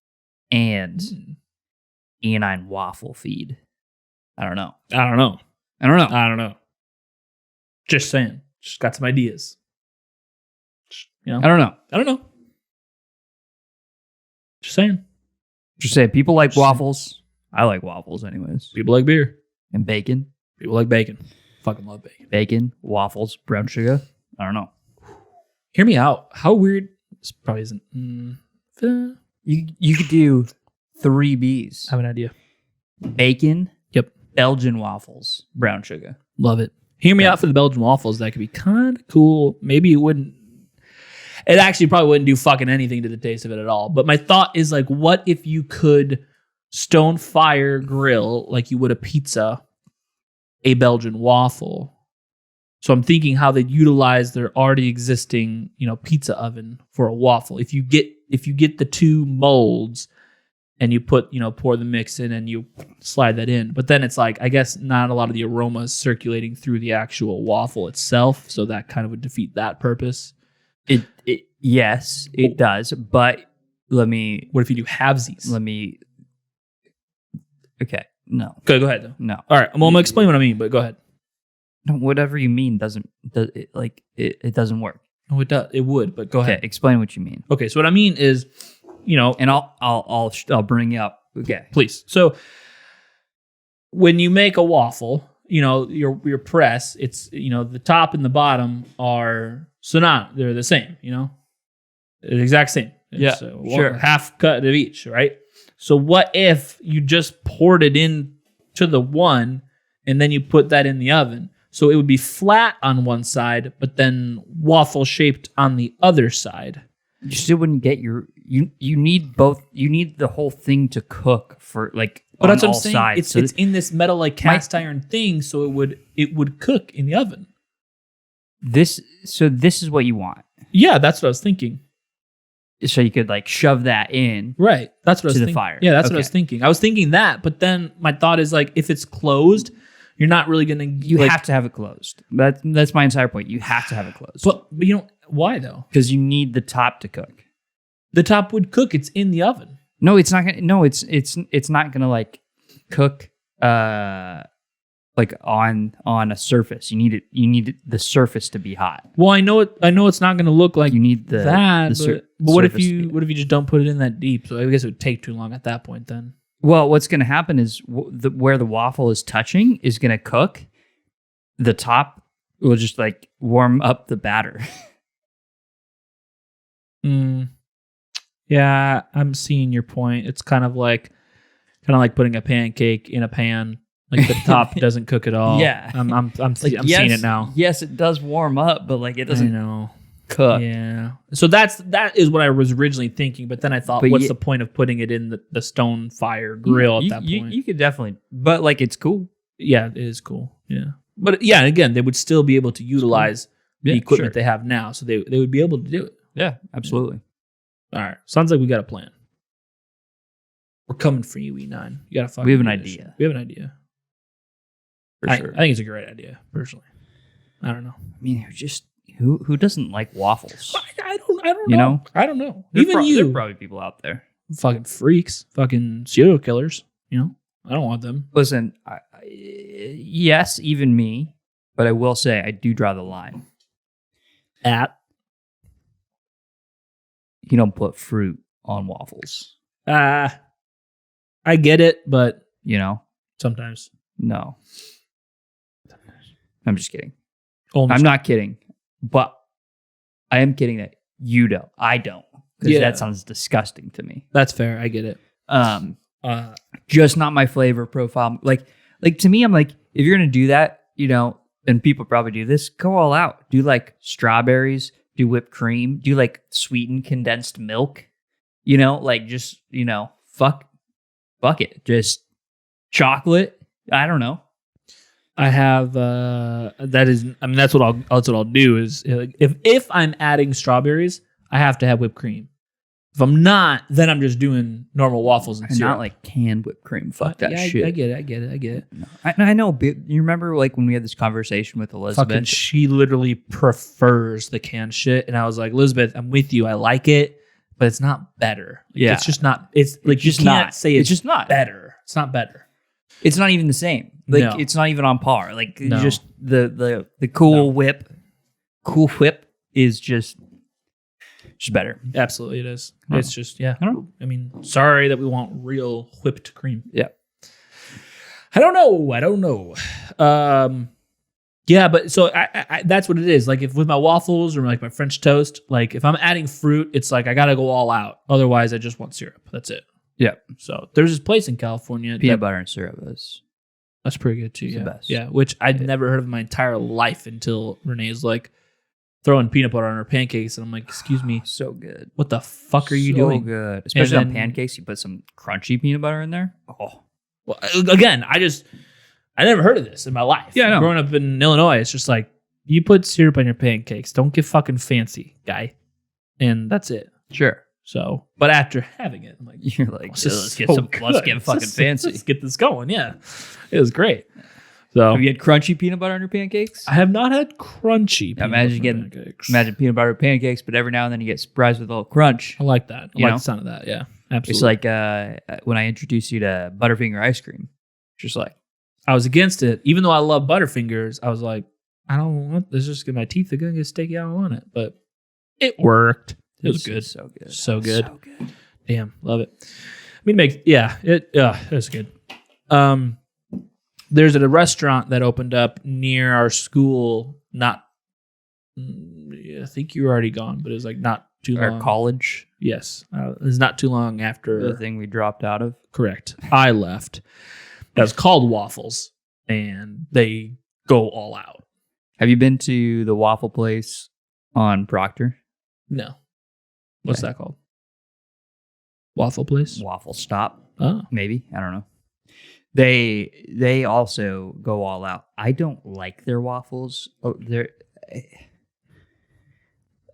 [SPEAKER 1] and E9 waffle feed. I don't know.
[SPEAKER 2] Just saying. Just got some ideas.
[SPEAKER 1] I don't know.
[SPEAKER 2] Just saying.
[SPEAKER 1] People like waffles. I like waffles anyways.
[SPEAKER 2] People like beer.
[SPEAKER 1] And bacon.
[SPEAKER 2] People like bacon. Fucking love bacon.
[SPEAKER 1] Bacon, waffles, brown sugar. I don't know.
[SPEAKER 2] Hear me out. How weird. This probably isn't.
[SPEAKER 1] You could do 3 Bs.
[SPEAKER 2] I have an idea.
[SPEAKER 1] Bacon.
[SPEAKER 2] Yep.
[SPEAKER 1] Belgian waffles. Brown sugar.
[SPEAKER 2] Love it. Hear me out for the Belgian waffles. That could be kind of cool. Maybe it wouldn't. It actually probably wouldn't do fucking anything to the taste of it at all. But my thought is like, what if you could stone fire grill like you would a pizza, a Belgian waffle? So I'm thinking how they'd utilize their already existing, pizza oven for a waffle. If you get the two molds and you put, pour the mix in and you slide that in. But then it's like, I guess not a lot of the aroma is circulating through the actual waffle itself. So that kind of would defeat that purpose.
[SPEAKER 1] Yes, it does. But what
[SPEAKER 2] if you do halvesies?
[SPEAKER 1] Okay, no.
[SPEAKER 2] Go ahead though.
[SPEAKER 1] No.
[SPEAKER 2] All right. Well, I'm going to explain what I mean, but go ahead.
[SPEAKER 1] No, whatever you mean it doesn't work.
[SPEAKER 2] Oh, it does. It would, but go ahead.
[SPEAKER 1] Okay, explain what you mean.
[SPEAKER 2] Okay, so what I mean is,
[SPEAKER 1] and I'll bring you up. Okay,
[SPEAKER 2] please. So when you make a waffle, your press, it's the top and the bottom are synonymous. They're the same. They're the exact same.
[SPEAKER 1] Yeah, sure.
[SPEAKER 2] Half cut of each, right? So what if you just poured it in to the one, and then you put that in the oven? So it would be flat on one side, but then waffle shaped on the other side.
[SPEAKER 1] You still wouldn't get you need both. You need the whole thing to cook for but
[SPEAKER 2] that's what I'm saying.
[SPEAKER 1] Sides.
[SPEAKER 2] It's in this metal cast iron thing, so it would cook in the oven. This
[SPEAKER 1] is what you want.
[SPEAKER 2] Yeah, that's what I was thinking.
[SPEAKER 1] So you could shove that in.
[SPEAKER 2] Right. That's what I was thinking.
[SPEAKER 1] To the fire.
[SPEAKER 2] Yeah, that's what I was thinking. I was thinking that, but then my thought is if it's closed, you're not really going to...
[SPEAKER 1] You have to have it closed. That's my entire point. You have to have it closed.
[SPEAKER 2] But why though?
[SPEAKER 1] Because you need the top to cook.
[SPEAKER 2] The top would cook. It's in the oven.
[SPEAKER 1] No, it's not going to... No, it's not going to cook on a surface. You need the surface to be hot.
[SPEAKER 2] Well, I know it's not going to look like
[SPEAKER 1] you need
[SPEAKER 2] but what if you just don't put it in that deep? So I guess it would take too long at that point then.
[SPEAKER 1] Well, what's going to happen is where the waffle is touching is going to cook. The top will just warm up the batter.
[SPEAKER 2] Yeah, I'm seeing your point. It's kind of like putting a pancake in a pan. The top doesn't cook at all.
[SPEAKER 1] Yeah,
[SPEAKER 2] I'm seeing it now.
[SPEAKER 1] Yes, it does warm up, but it doesn't cook.
[SPEAKER 2] Yeah. So that is what I was originally thinking, but then I thought, what's the point of putting it in the stone fire grill at that point?
[SPEAKER 1] You could definitely, but it's cool.
[SPEAKER 2] Yeah, it is cool. Yeah. But yeah, again, they would still be able to utilize the equipment they have now, so they would be able to do it.
[SPEAKER 1] Yeah, absolutely.
[SPEAKER 2] All right. Sounds like we got a plan. We're coming for you, E9. You gotta fucking.
[SPEAKER 1] We have an idea.
[SPEAKER 2] We have an idea.
[SPEAKER 1] For sure.
[SPEAKER 2] I think it's a great idea, personally. I don't know.
[SPEAKER 1] I mean, who doesn't like waffles?
[SPEAKER 2] I don't know. I don't know. Even you.
[SPEAKER 1] There are probably people out there.
[SPEAKER 2] Fucking freaks. Fucking serial killers. I don't want them.
[SPEAKER 1] Listen, yes, even me. But I will say I do draw the line. You don't put fruit on waffles.
[SPEAKER 2] I get it, but... Sometimes.
[SPEAKER 1] No. I'm just kidding.
[SPEAKER 2] Almost.
[SPEAKER 1] I'm not kidding. But I am kidding that you don't. I don't. Because that sounds disgusting to me.
[SPEAKER 2] That's fair. I get it.
[SPEAKER 1] Just not my flavor profile. To me, I'm if you're going to do that, and people probably do this, go all out. Do strawberries, do whipped cream, do sweetened condensed milk. Fuck it. Just chocolate. I don't know.
[SPEAKER 2] I have that's what I'll do is if I'm adding strawberries, I have to have whipped cream. If I'm not, then I'm just doing normal waffles and syrup.
[SPEAKER 1] Not canned whipped cream. Fuck that shit.
[SPEAKER 2] I get it.
[SPEAKER 1] No. I know, but you remember when we had this conversation with Elizabeth?
[SPEAKER 2] She literally prefers the canned shit, and I was like, Elizabeth, I'm with you. I like it, but it's not better. It's just not. It's just you can't say it's just not better. It's not better.
[SPEAKER 1] It's not even the same.
[SPEAKER 2] No.
[SPEAKER 1] It's not even on par.
[SPEAKER 2] No.
[SPEAKER 1] Just the cool whip. Cool whip is just better.
[SPEAKER 2] Absolutely, it is.
[SPEAKER 1] Oh.
[SPEAKER 2] It's just I mean, sorry that we want real whipped cream.
[SPEAKER 1] Yeah.
[SPEAKER 2] I don't know. Yeah, but so I that's what it is. If with my waffles or my French toast, if I'm adding fruit, it's I gotta go all out. Otherwise, I just want syrup. That's it.
[SPEAKER 1] Yeah.
[SPEAKER 2] So there's this place in California.
[SPEAKER 1] Peanut butter and syrup is.
[SPEAKER 2] That's pretty good too.
[SPEAKER 1] It's
[SPEAKER 2] Yeah,
[SPEAKER 1] the best.
[SPEAKER 2] yeah. Which I'd never heard of in my entire life until Renee's like throwing peanut butter on her pancakes, and I'm like, excuse me,
[SPEAKER 1] So good.
[SPEAKER 2] what the fuck are you
[SPEAKER 1] So
[SPEAKER 2] doing?
[SPEAKER 1] good. Especially
[SPEAKER 2] And
[SPEAKER 1] on
[SPEAKER 2] then-
[SPEAKER 1] pancakes, you put some crunchy peanut butter in there. Oh,
[SPEAKER 2] Well, again, I never heard of this in my life.
[SPEAKER 1] Yeah, I know.
[SPEAKER 2] Growing up in Illinois, it's just like you put syrup on your pancakes. Don't get fucking fancy, guy. And that's it.
[SPEAKER 1] sure.
[SPEAKER 2] So, but after having it, I'm like,
[SPEAKER 1] You're like,
[SPEAKER 2] this is
[SPEAKER 1] let's get
[SPEAKER 2] so
[SPEAKER 1] some. Let's
[SPEAKER 2] good.
[SPEAKER 1] get fucking fancy.
[SPEAKER 2] Let's get this going. Yeah, it was great. So
[SPEAKER 1] Have you had crunchy peanut butter on your pancakes?
[SPEAKER 2] I have not had crunchy.
[SPEAKER 1] Yeah,
[SPEAKER 2] peanut
[SPEAKER 1] imagine
[SPEAKER 2] butter pancakes.
[SPEAKER 1] Imagine peanut butter pancakes, but every now and then you get surprised with a little crunch.
[SPEAKER 2] I like that. I
[SPEAKER 1] You
[SPEAKER 2] like
[SPEAKER 1] know?
[SPEAKER 2] the sound of that. Yeah, absolutely.
[SPEAKER 1] It's like when I introduced you to Butterfinger ice cream. Just like,
[SPEAKER 2] I was against it, even though I love Butterfingers. I was like, I don't want this. Just my teeth are gonna get sticky. I don't want it, but it worked. It was good.
[SPEAKER 1] So good.
[SPEAKER 2] So good.
[SPEAKER 1] So good.
[SPEAKER 2] Damn, love it. I mean, it was good. There's a restaurant that opened up near our school. I think you were already gone, but it was like not too
[SPEAKER 1] Our
[SPEAKER 2] long.
[SPEAKER 1] college,
[SPEAKER 2] Yes, it was not too long after.
[SPEAKER 1] the thing we dropped out of.
[SPEAKER 2] Correct. I left. That's called Waffles, and they go all out.
[SPEAKER 1] Have you been to the waffle place on Proctor?
[SPEAKER 2] No, what's
[SPEAKER 1] Okay.
[SPEAKER 2] that called? Waffle place.
[SPEAKER 1] Waffle Stop,
[SPEAKER 2] Oh,
[SPEAKER 1] maybe. I don't know. They also go all out. I don't like their waffles. Oh, they're.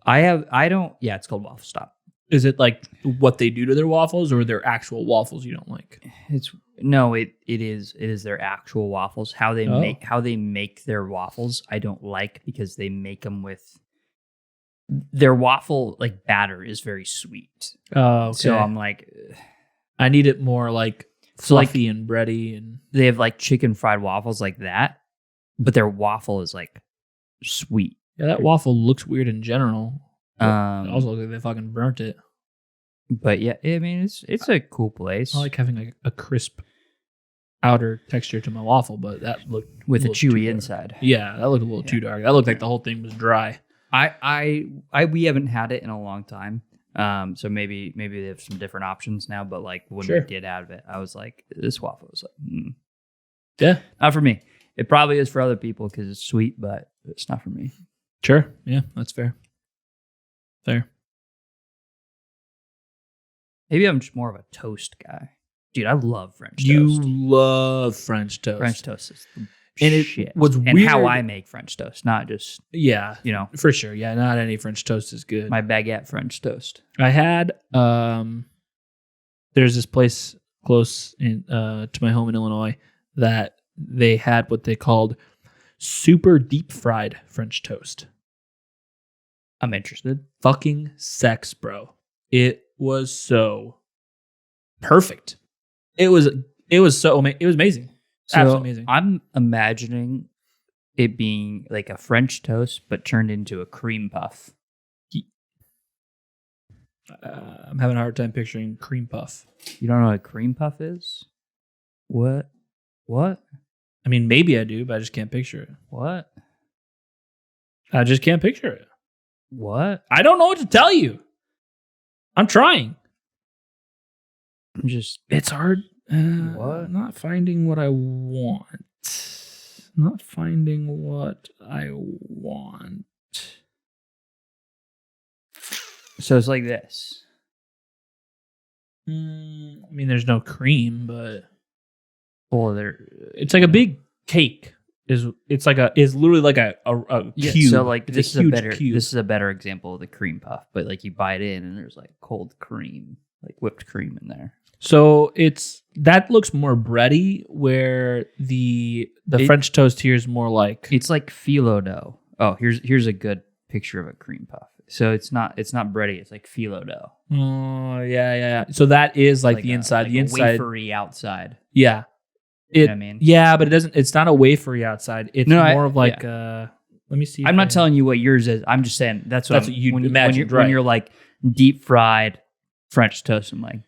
[SPEAKER 1] Yeah, it's called Waffle Stop.
[SPEAKER 2] is it like what they do to their waffles, or their actual waffles you don't like?
[SPEAKER 1] It is their actual waffles. How they
[SPEAKER 2] Oh.
[SPEAKER 1] make their waffles, I don't like because they make them with their waffle like batter is very sweet.
[SPEAKER 2] Oh, okay.
[SPEAKER 1] So I'm like,
[SPEAKER 2] I need it more like
[SPEAKER 1] So, like-
[SPEAKER 2] fluffy and bready and
[SPEAKER 1] they have like chicken fried waffles like that, but their waffle is like sweet.
[SPEAKER 2] yeah, that waffle looks weird in general. It
[SPEAKER 1] Um,
[SPEAKER 2] also looks like they fucking burnt it.
[SPEAKER 1] but yeah, I mean it's a cool place
[SPEAKER 2] I like having like a crisp outer texture to my waffle, but that looked
[SPEAKER 1] with a
[SPEAKER 2] little too
[SPEAKER 1] chewy
[SPEAKER 2] dark.
[SPEAKER 1] inside.
[SPEAKER 2] Yeah, that looked a little too dark. That looked like the whole thing was dry.
[SPEAKER 1] We haven't had it in a long time. So maybe they have some different options now, but like when
[SPEAKER 2] Sure.
[SPEAKER 1] we did have it, I was like, this waffle is like,
[SPEAKER 2] Yeah,
[SPEAKER 1] not for me. It probably is for other people because it's sweet, but it's not for me.
[SPEAKER 2] sure. Yeah, that's fair. Fair.
[SPEAKER 1] Maybe I'm just more of a toast guy. Dude, I love French
[SPEAKER 2] You
[SPEAKER 1] toast.
[SPEAKER 2] love French toast.
[SPEAKER 1] French toast is the
[SPEAKER 2] And it
[SPEAKER 1] shit.
[SPEAKER 2] was
[SPEAKER 1] and how
[SPEAKER 2] weird-
[SPEAKER 1] I make French toast, not just,
[SPEAKER 2] Yeah, for sure. Yeah, not any French toast is good.
[SPEAKER 1] my baguette French toast.
[SPEAKER 2] I had there's this place close in to my home in Illinois that they had what they called super deep fried French toast.
[SPEAKER 1] I'm interested.
[SPEAKER 2] Fucking sex, bro. It was so perfect. It was amazing. Absolutely amazing.
[SPEAKER 1] I'm imagining it being like a French toast, but turned into a cream puff.
[SPEAKER 2] I'm having a hard time picturing cream puff.
[SPEAKER 1] You don't know what a cream puff is? What?
[SPEAKER 2] I mean, maybe I do, but I just can't picture it.
[SPEAKER 1] What?
[SPEAKER 2] I just can't picture it.
[SPEAKER 1] What?
[SPEAKER 2] I don't know what to tell you. I'm trying.
[SPEAKER 1] I'm just
[SPEAKER 2] It's hard.
[SPEAKER 1] What?
[SPEAKER 2] Not finding what I want. Not finding what I want.
[SPEAKER 1] so it's like this.
[SPEAKER 2] I mean, there's no cream, but
[SPEAKER 1] Well, there.
[SPEAKER 2] it's like a big cake. It's literally like a
[SPEAKER 1] Yeah,
[SPEAKER 2] cube.
[SPEAKER 1] so like
[SPEAKER 2] It's
[SPEAKER 1] this is a
[SPEAKER 2] huge
[SPEAKER 1] better
[SPEAKER 2] cube.
[SPEAKER 1] this is a better example of the cream puff, but like you bite in and there's like cold cream, like whipped cream in there.
[SPEAKER 2] So that looks more bready, where the French toast here is more like
[SPEAKER 1] It's like phyllo dough. Oh, here's a good picture of a cream puff. So it's not bready. It's like phyllo dough.
[SPEAKER 2] oh yeah. So that is like the
[SPEAKER 1] a-
[SPEAKER 2] inside.
[SPEAKER 1] like
[SPEAKER 2] the
[SPEAKER 1] a
[SPEAKER 2] inside,
[SPEAKER 1] wafery outside.
[SPEAKER 2] yeah.
[SPEAKER 1] You know what I mean?
[SPEAKER 2] Yeah, but it doesn't. It's not a wafery outside. It's
[SPEAKER 1] No,
[SPEAKER 2] more of like. Let me see.
[SPEAKER 1] I'm not telling you what yours is. I'm just saying that's what
[SPEAKER 2] you
[SPEAKER 1] when
[SPEAKER 2] imagined,
[SPEAKER 1] when
[SPEAKER 2] right.
[SPEAKER 1] you're like deep fried French toast. I'm like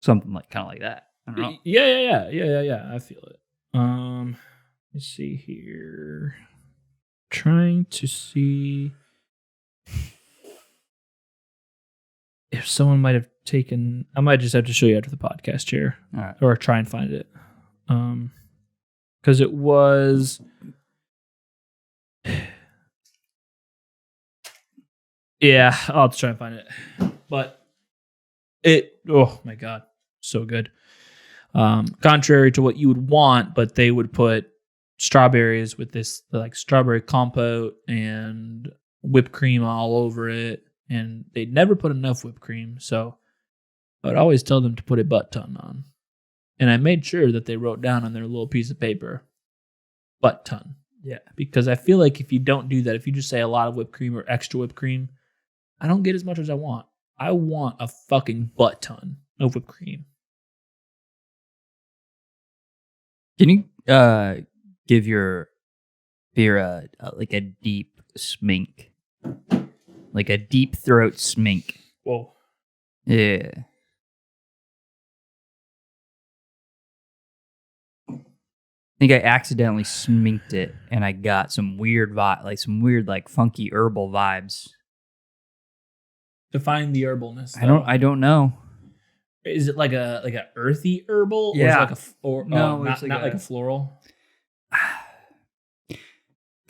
[SPEAKER 1] something like kind of like that. I don't know.
[SPEAKER 2] Yeah. I feel it. Let's see here. Trying to see if someone might have taken. I might just have to show you after the podcast here,
[SPEAKER 1] All right.
[SPEAKER 2] or try and find it. Because it was. Yeah, I'll try and find it. But oh my God, so good. Contrary to what you would want, but they would put strawberries with this like strawberry compote and whipped cream all over it. And they'd never put enough whipped cream. So I would always tell them to put a butt ton on. And I made sure that they wrote down on their little piece of paper, butt ton.
[SPEAKER 1] Yeah.
[SPEAKER 2] Because I feel like if you don't do that, if you just say a lot of whipped cream or extra whipped cream, I don't get as much as I want. I want a fucking butt ton of whipped cream.
[SPEAKER 1] Can you give your beer like a deep smink? Like a deep throat smink.
[SPEAKER 2] Whoa.
[SPEAKER 1] Yeah. I think I accidentally sminked it and I got some weird like funky herbal vibes.
[SPEAKER 2] Define the herbalness.
[SPEAKER 1] I don't know.
[SPEAKER 2] Is it like a earthy herbal?
[SPEAKER 1] Yeah.
[SPEAKER 2] Or
[SPEAKER 1] No,
[SPEAKER 2] not like a floral.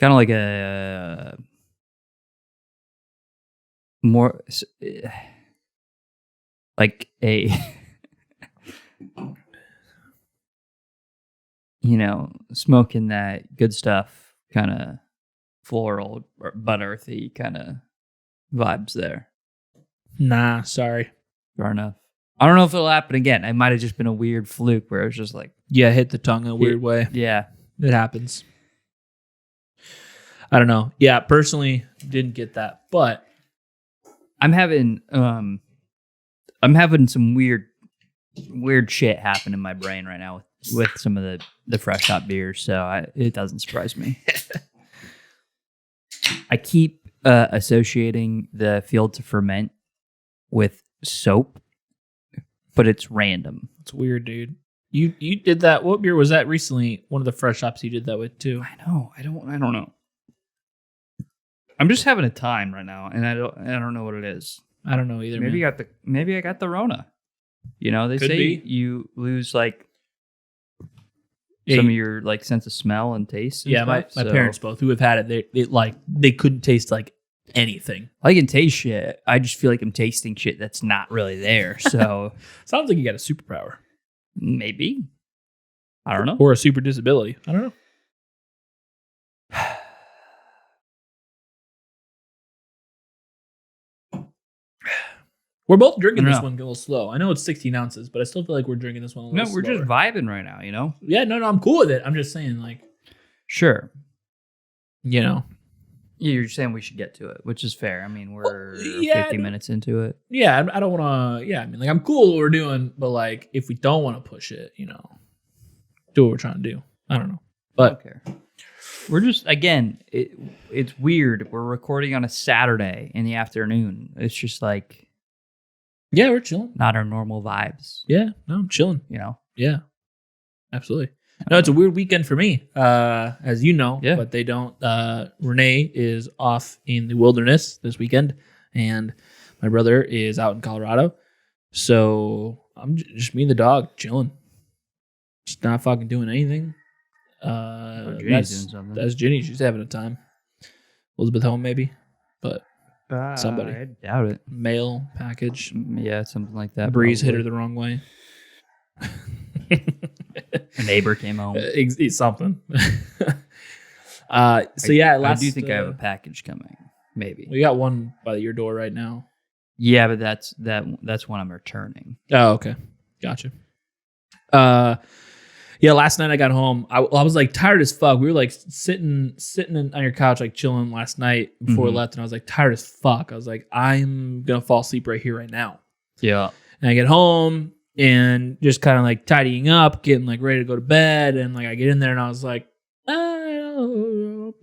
[SPEAKER 1] Kind of like a more like a smoking that good stuff, kind of floral but earthy kind of vibes there.
[SPEAKER 2] Nah, sorry.
[SPEAKER 1] Fair enough. I don't know if it'll happen again. It might have just been a weird fluke where it was just like,
[SPEAKER 2] yeah, hit the tongue in a weird way.
[SPEAKER 1] Yeah,
[SPEAKER 2] it happens. I don't know. Yeah, personally, didn't get that, but
[SPEAKER 1] I'm having some weird shit happen in my brain right now with some of the fresh hop beers, so it doesn't surprise me. I keep associating the field to ferment with soap, but it's random.
[SPEAKER 2] It's weird, dude. You did that. What beer was that recently? One of the fresh hops you did that with too.
[SPEAKER 1] I know. I don't know. I'm just having a time right now, and I don't know what it is.
[SPEAKER 2] I don't know either.
[SPEAKER 1] Maybe I got the Rona. They
[SPEAKER 2] Could
[SPEAKER 1] say
[SPEAKER 2] be.
[SPEAKER 1] You lose like some of your like sense of smell and taste. And
[SPEAKER 2] yeah,
[SPEAKER 1] stuff,
[SPEAKER 2] my parents both who have had it, they couldn't taste like anything.
[SPEAKER 1] I can taste shit. I just feel like I'm tasting shit that's not really there. So
[SPEAKER 2] sounds like you got a superpower.
[SPEAKER 1] Maybe. I don't know.
[SPEAKER 2] Or a super disability. I don't know. We're both drinking this one a little slow. I know it's 16 ounces, but I still feel like we're drinking this one a little slower.
[SPEAKER 1] We're just vibing right now,
[SPEAKER 2] Yeah, no, I'm cool with it. I'm just saying, like...
[SPEAKER 1] Sure.
[SPEAKER 2] Yeah,
[SPEAKER 1] you're saying we should get to it, which is fair. I mean, we're 50 minutes into it.
[SPEAKER 2] Yeah, I don't want to... Yeah, I mean, like, I'm cool with what we're doing, but, like, if we don't want to push it, do what we're trying to do. I don't know. But...
[SPEAKER 1] I don't care. We're just, again, it's weird. We're recording on a Saturday in the afternoon. It's just like...
[SPEAKER 2] Yeah, we're chilling.
[SPEAKER 1] Not our normal vibes.
[SPEAKER 2] Yeah, no, I'm chilling. Yeah, absolutely. No, it's a weird weekend for me, as you know.
[SPEAKER 1] Yeah.
[SPEAKER 2] But they don't. Renee is off in the wilderness this weekend, and my brother is out in Colorado. So I'm just me and the dog chilling, just not fucking doing anything.
[SPEAKER 1] Ginny's doing something.
[SPEAKER 2] That's Ginny. She's having a time. Elizabeth home maybe, but. Somebody.
[SPEAKER 1] I doubt it.
[SPEAKER 2] Mail package.
[SPEAKER 1] Yeah, something like that.
[SPEAKER 2] Breeze hit her the wrong way.
[SPEAKER 1] A neighbor came home.
[SPEAKER 2] Eat something. I do
[SPEAKER 1] think I have a package coming. Maybe
[SPEAKER 2] we got one by your door right now.
[SPEAKER 1] Yeah, but that's one I'm returning.
[SPEAKER 2] Oh, okay, gotcha. Yeah, last night I got home. I was like tired as fuck. We were like sitting on your couch, like chilling last night before we left, and I was like tired as fuck. I was like, I'm gonna fall asleep right here, right now.
[SPEAKER 1] Yeah.
[SPEAKER 2] And I get home and just kind of like tidying up, getting like ready to go to bed, and like I get in there and I was like, I'll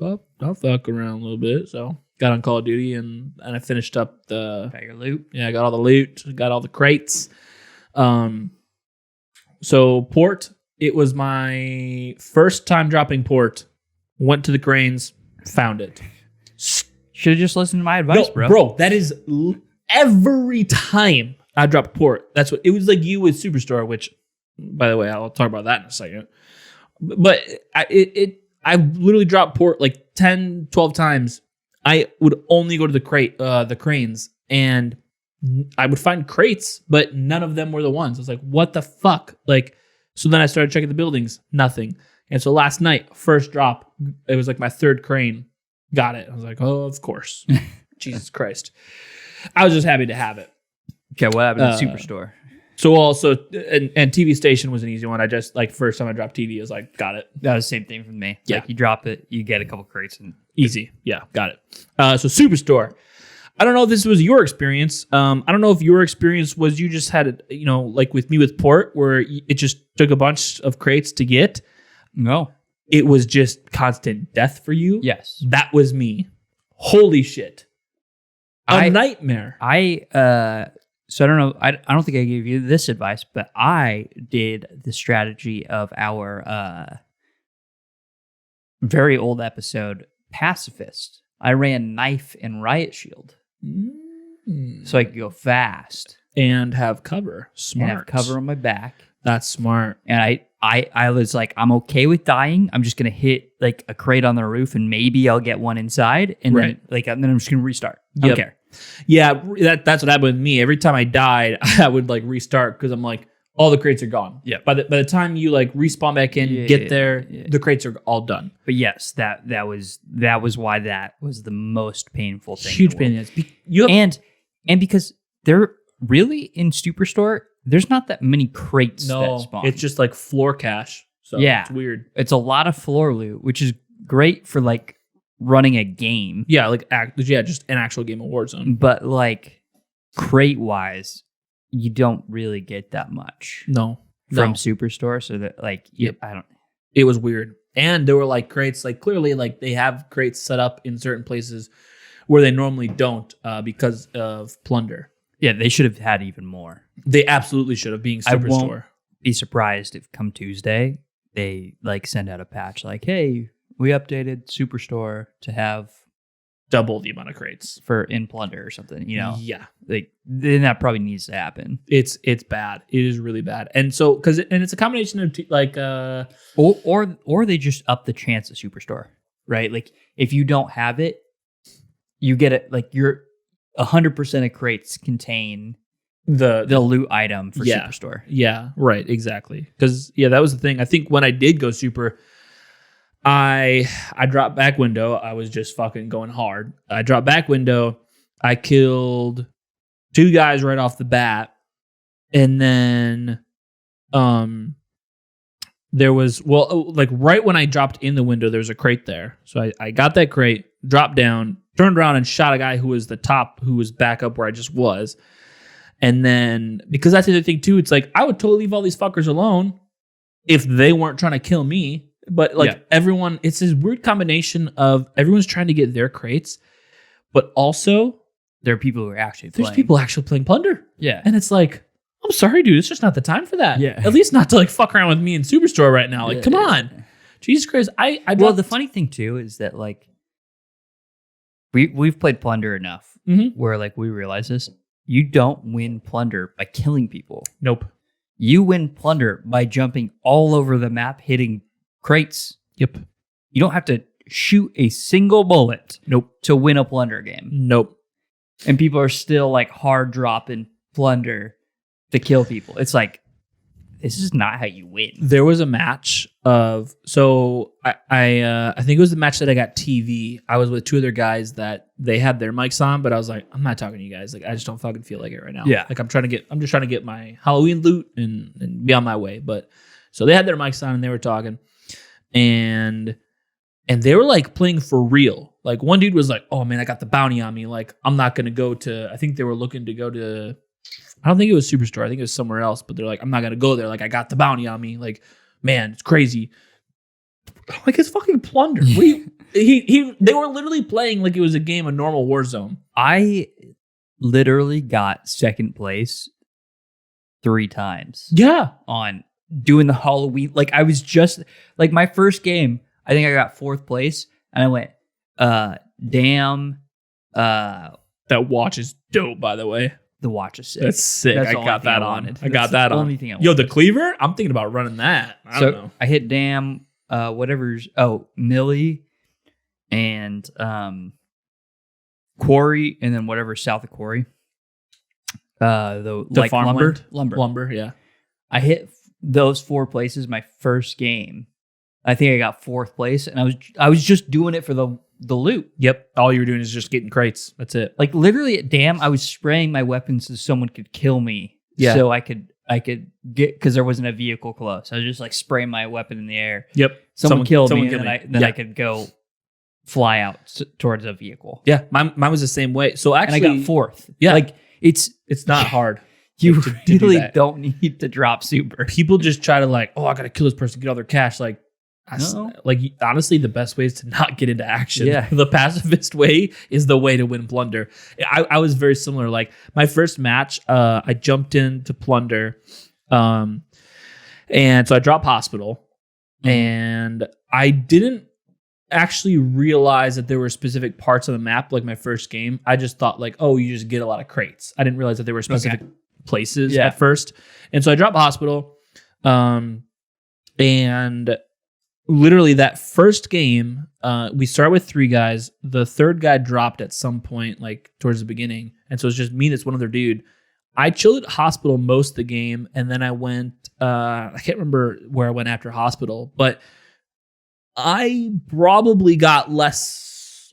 [SPEAKER 2] fuck around a little bit. So got on Call of Duty and I finished up the
[SPEAKER 1] Bag of loot.
[SPEAKER 2] Yeah, I got all the loot, got all the crates. So port. It was my first time dropping port. Went to the cranes, found it.
[SPEAKER 1] Should have just listened to my advice, bro.
[SPEAKER 2] Bro, that is every time I drop port. That's what it was like. You with Superstore, which By the way, I'll talk about that in a second. But I literally dropped port like 10, 12 times. I would only go to the cranes, and I would find crates, but none of them were the ones. I was like, what the fuck? Like, so then I started checking the buildings, nothing. And so last night, first drop, it was like my third crane, got it. I was like, oh, of course. Jesus Christ. I was just happy to have it.
[SPEAKER 1] Okay, what happened to Superstore?
[SPEAKER 2] So also, and TV station was an easy one. I just, like, first time I dropped TV, I was like, got it.
[SPEAKER 1] That was the same thing for me.
[SPEAKER 2] Yeah.
[SPEAKER 1] Like, you drop it, you get a couple crates. And
[SPEAKER 2] easy. Yeah, got it. So Superstore. I don't know if this was your experience. I don't know if your experience was you just had, like with me with port, where it just took a bunch of crates to get.
[SPEAKER 1] No.
[SPEAKER 2] It was just constant death for you.
[SPEAKER 1] Yes.
[SPEAKER 2] That was me. Holy shit. A nightmare.
[SPEAKER 1] So I don't know. I don't think I gave you this advice, but I did the strategy of our very old episode, Pacifist. I ran Knife and Riot Shield. So I could go fast.
[SPEAKER 2] And have cover. Smart.
[SPEAKER 1] And have cover on my back.
[SPEAKER 2] That's smart.
[SPEAKER 1] And I was like, I'm okay with dying. I'm just going to hit like a crate on the roof and maybe I'll get one inside. And then I'm just going to restart. I don't care.
[SPEAKER 2] Yeah, that's what happened with me. Every time I died, I would like restart because I'm like, all the crates are gone.
[SPEAKER 1] Yeah.
[SPEAKER 2] By the time you like respawn back in, get there, the crates are all done.
[SPEAKER 1] But yes, that was why that was the most painful thing.
[SPEAKER 2] Huge pain in the ass.
[SPEAKER 1] And because they're really in Superstore, there's not that many crates that spawn.
[SPEAKER 2] It's just like floor cache. So
[SPEAKER 1] yeah,
[SPEAKER 2] it's weird.
[SPEAKER 1] It's a lot of floor loot, which is great for like running a game.
[SPEAKER 2] Yeah, just an actual game of Warzone.
[SPEAKER 1] But like crate wise, you don't really get that much. From Superstore. So that like,
[SPEAKER 2] it was weird. And there were like crates, like clearly like they have crates set up in certain places where they normally don't because of Plunder.
[SPEAKER 1] Yeah, they should have had even more.
[SPEAKER 2] They absolutely should have, being Superstore. I won't
[SPEAKER 1] be surprised if come Tuesday they like send out a patch like, hey, we updated Superstore to have
[SPEAKER 2] double the amount of crates
[SPEAKER 1] for in Plunder or something.
[SPEAKER 2] Yeah,
[SPEAKER 1] like then that probably needs to happen.
[SPEAKER 2] It's bad. It is really bad. And so it's a combination of
[SPEAKER 1] or they just up the chance of Superstore, right? Like if you don't have it, you get it. Like you're 100% of crates contain the loot item for Superstore.
[SPEAKER 2] Yeah, right, exactly. Because that was the thing. I think when I did go super, I dropped back window. I was just fucking going hard. I dropped back window. I killed 2 guys right off the bat, and then there was like right when I dropped in the window, there was a crate there. So I got that crate, dropped down, turned around and shot a guy who was the top, who was back up where I just was. And then, because that's the other thing too, it's like, I would totally leave all these fuckers alone if they weren't trying to kill me. But like everyone, it's this weird combination of everyone's trying to get their crates, but also
[SPEAKER 1] there are people who are actually
[SPEAKER 2] playing. There's people actually playing Plunder.
[SPEAKER 1] Yeah.
[SPEAKER 2] And it's like, I'm sorry, dude, it's just not the time for that.
[SPEAKER 1] Yeah.
[SPEAKER 2] At least not to like fuck around with me in Superstore right now. Like, come on. Jesus Christ.
[SPEAKER 1] Well, the funny thing too is that like we've played Plunder enough where like we realize this. You don't win Plunder by killing people.
[SPEAKER 2] Nope.
[SPEAKER 1] You win Plunder by jumping all over the map, hitting crates.
[SPEAKER 2] Yep.
[SPEAKER 1] You don't have to shoot a single bullet.
[SPEAKER 2] Nope.
[SPEAKER 1] To win a Plunder game.
[SPEAKER 2] Nope.
[SPEAKER 1] And people are still like hard dropping Plunder to kill people. It's like, this is not how you win.
[SPEAKER 2] There was a match of, so I think it was the match that I got TV. I was with 2 other guys that they had their mics on, but I was like, I'm not talking to you guys. Like, I just don't fucking feel like it right now.
[SPEAKER 1] Yeah.
[SPEAKER 2] Like I'm just trying to get my Halloween loot and be on my way. But so they had their mics on and they were talking, and they were like playing for real. Like one dude was like, oh man, I got the bounty on me. Like I'm not going to go to, I think they were looking to go to, I don't think it was Superstore. I think it was somewhere else, but they're like, I'm not going to go there. Like I got the bounty on me. Like, man, it's crazy. Like it's fucking Plunder. They were literally playing like it was a game of normal Warzone.
[SPEAKER 1] I literally got second place 3 times.
[SPEAKER 2] Yeah.
[SPEAKER 1] On doing the Halloween. Like I was just like my first game, I think I got 4th place and I went, damn.
[SPEAKER 2] That watch is dope, by the way.
[SPEAKER 1] the watch is sick.
[SPEAKER 2] That's sick.
[SPEAKER 1] That's
[SPEAKER 2] I
[SPEAKER 1] the only
[SPEAKER 2] got
[SPEAKER 1] thing
[SPEAKER 2] that
[SPEAKER 1] I
[SPEAKER 2] on.
[SPEAKER 1] wanted.
[SPEAKER 2] I got
[SPEAKER 1] That's
[SPEAKER 2] that
[SPEAKER 1] the
[SPEAKER 2] on.
[SPEAKER 1] only thing I
[SPEAKER 2] Yo,
[SPEAKER 1] wanted.
[SPEAKER 2] the cleaver? I'm thinking about running that. I don't know.
[SPEAKER 1] I hit Dam, Millie, and Quarry, and then whatever south of Quarry. The like
[SPEAKER 2] farmland?
[SPEAKER 1] lumber.
[SPEAKER 2] Yeah.
[SPEAKER 1] I hit those 4 places my first game. I think I got 4th place, and I was just doing it for the loot.
[SPEAKER 2] Yep. All you were doing is just getting crates. That's it.
[SPEAKER 1] Like literally at Dam, I was spraying my weapons so someone could kill me.
[SPEAKER 2] Yeah.
[SPEAKER 1] So I could get, because there wasn't a vehicle close. I was just like spraying my weapon in the air.
[SPEAKER 2] Yep.
[SPEAKER 1] Someone killed me,
[SPEAKER 2] killed
[SPEAKER 1] and then I could go fly out towards a vehicle.
[SPEAKER 2] Yeah. Mine was the same way. So actually,
[SPEAKER 1] And I got 4th.
[SPEAKER 2] Yeah.
[SPEAKER 1] Like it's
[SPEAKER 2] not hard.
[SPEAKER 1] you
[SPEAKER 2] to do
[SPEAKER 1] really
[SPEAKER 2] that.
[SPEAKER 1] don't need to drop super.
[SPEAKER 2] People just try to like, oh, I got to kill this person, get all their cash. Like,
[SPEAKER 1] No.
[SPEAKER 2] like honestly, the best way is to not get into action.
[SPEAKER 1] Yeah.
[SPEAKER 2] The pacifist way is the way to win Plunder. I was very similar. Like my first match, I jumped into Plunder, and so I dropped Hospital, and I didn't actually realize that there were specific parts of the map. Like my first game, I just thought like, oh, you just get a lot of crates. I didn't realize that there were specific places at first, and so I dropped Hospital, and literally that first game, we started with 3 guys. The 3rd guy dropped at some point, like towards the beginning. And so it's just me and this one other dude. I chilled at Hospital most of the game. And then I went, I can't remember where I went after Hospital, but I probably got less.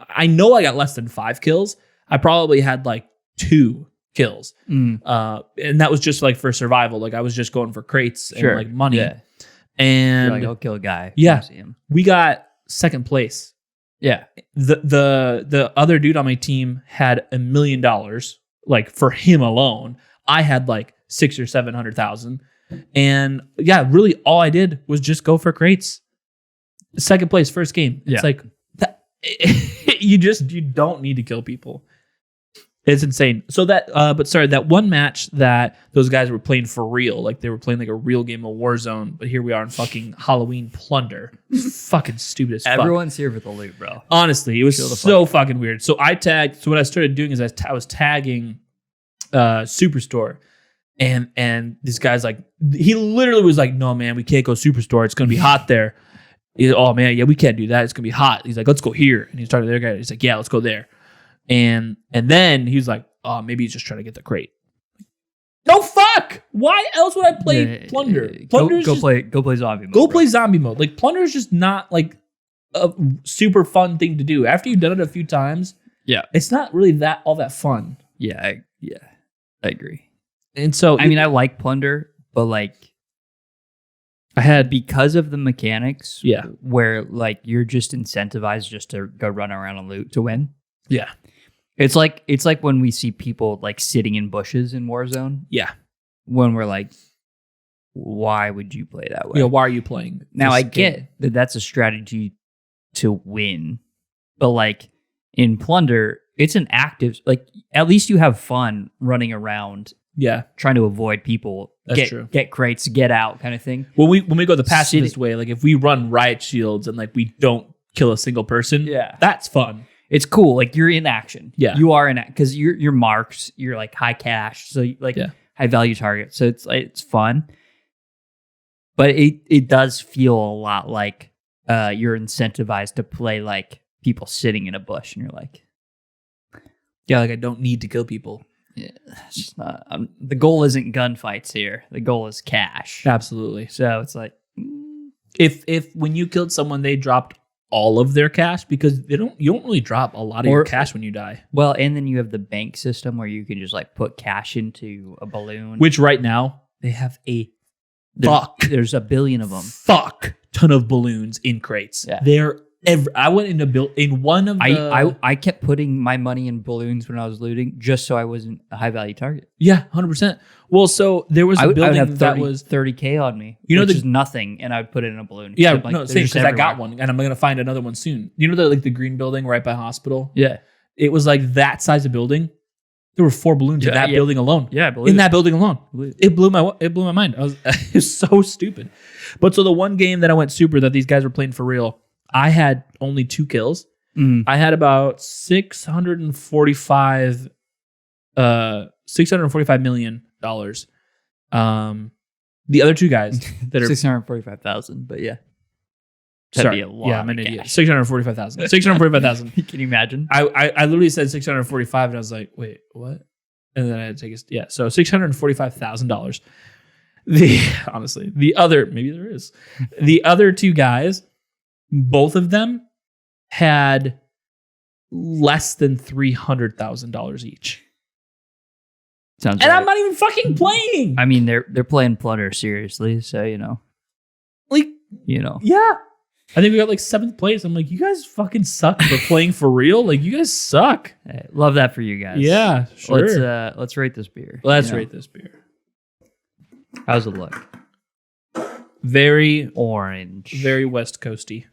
[SPEAKER 2] I know I got less than 5 kills. I probably had like 2 kills. And that was just like for survival. Like I was just going for crates and like money.
[SPEAKER 1] Yeah.
[SPEAKER 2] And
[SPEAKER 1] You're like, I'll kill a guy.
[SPEAKER 2] Yeah.
[SPEAKER 1] See him.
[SPEAKER 2] we got 2nd place.
[SPEAKER 1] Yeah.
[SPEAKER 2] The other dude on my team had $1 million, like for him alone. I had like 600,000 or 700,000, and yeah, really all I did was just go for crates. 2nd place, first game. It's like that. You don't need to kill people. It's insane. So that, that one match that those guys were playing for real, like they were playing like a real game of Warzone, but here we are in fucking Halloween Plunder. Fucking stupid as fuck.
[SPEAKER 1] Everyone's here for the loot, bro.
[SPEAKER 2] Honestly, it was so fucking weird. So I tagged. So what I started doing is I was tagging Superstore, and this guy's like, he literally was like, "No, man, we can't go Superstore. It's gonna be hot there." Oh man, yeah, we can't do that. It's gonna be hot. He's like, "Let's go here." And he's talking to the other guy. He's like, "Yeah, let's go there." And then he's like, "Oh, maybe he's just trying to get the crate." No, fuck. Why else would I play Plunder? Plunder's
[SPEAKER 1] go play zombie mode.
[SPEAKER 2] Go play zombie mode. Like Plunder is just not like a super fun thing to do. After you've done it a few times, it's not really all that fun.
[SPEAKER 1] Yeah, I agree.
[SPEAKER 2] And so
[SPEAKER 1] I mean, I like Plunder, but like I had, because of the mechanics, where like you're just incentivized just to go run around and loot to win.
[SPEAKER 2] Yeah.
[SPEAKER 1] It's like when we see people like sitting in bushes in Warzone.
[SPEAKER 2] Yeah.
[SPEAKER 1] When we're like, why would you play that way?
[SPEAKER 2] Yeah, why are you playing?
[SPEAKER 1] Now I get that that's a strategy to win, but like in Plunder, it's an active, like at least you have fun running around.
[SPEAKER 2] Yeah.
[SPEAKER 1] Trying to avoid people.
[SPEAKER 2] That's true.
[SPEAKER 1] Get crates, get out kind of thing.
[SPEAKER 2] When we go the pacifist way, like if we run riot shields and like we don't kill a single person, that's fun.
[SPEAKER 1] It's cool. Like you're in action.
[SPEAKER 2] Yeah.
[SPEAKER 1] You are in because you're marked. You're like high cash. So like high value target. So it's fun. But it does feel a lot like you're incentivized to play like people sitting in a bush, and you're like,
[SPEAKER 2] like I don't need to kill people.
[SPEAKER 1] Yeah, it's just not, the goal isn't gunfights here. The goal is cash.
[SPEAKER 2] Absolutely.
[SPEAKER 1] So it's like,
[SPEAKER 2] if when you killed someone, they dropped all of their cash, because you don't really drop a lot of your cash when you die.
[SPEAKER 1] Well, and then you have the bank system where you can just like put cash into a balloon.
[SPEAKER 2] Which right now they have
[SPEAKER 1] there's a billion of them.
[SPEAKER 2] Ton of balloons in crates.
[SPEAKER 1] Yeah.
[SPEAKER 2] They're I went in one of the...
[SPEAKER 1] I kept putting my money in balloons when I was looting, just so I wasn't a high value target.
[SPEAKER 2] Yeah, 100%. Well, so there was a building
[SPEAKER 1] I would have 30,
[SPEAKER 2] that was
[SPEAKER 1] 30K on me, which is nothing, and I would put it in a balloon.
[SPEAKER 2] Yeah,
[SPEAKER 1] like,
[SPEAKER 2] no, same, because I got one, and I'm going to find another one soon. You know the green building right by hospital?
[SPEAKER 1] Yeah.
[SPEAKER 2] It was like that size of building. There were 4 balloons in that building alone.
[SPEAKER 1] Yeah,
[SPEAKER 2] that building alone. It blew my mind. It was so stupid. But so the one game that I went super that these guys were playing for real, I had only 2 kills. I had about 645 $645 million. The other two guys that are
[SPEAKER 1] 645,000, but yeah. That'd be a lot.
[SPEAKER 2] Yeah, I'm an idiot. 645,000. 645,000.
[SPEAKER 1] Can you imagine?
[SPEAKER 2] I literally said 645 and I was like, wait, what? And then I had to take so $645,000. The other two guys, both of them had less than $300,000 each.
[SPEAKER 1] Sounds
[SPEAKER 2] and
[SPEAKER 1] right.
[SPEAKER 2] I'm not even fucking playing.
[SPEAKER 1] I mean, they're playing Plunder seriously, so
[SPEAKER 2] yeah. I think we got like 7th place. I'm like, you guys fucking suck for playing for real. Like, you guys suck.
[SPEAKER 1] Hey, love that for you guys.
[SPEAKER 2] Yeah, sure.
[SPEAKER 1] Let's rate this beer.
[SPEAKER 2] Let's rate this beer.
[SPEAKER 1] How's it look?
[SPEAKER 2] Very
[SPEAKER 1] orange,
[SPEAKER 2] very West Coasty.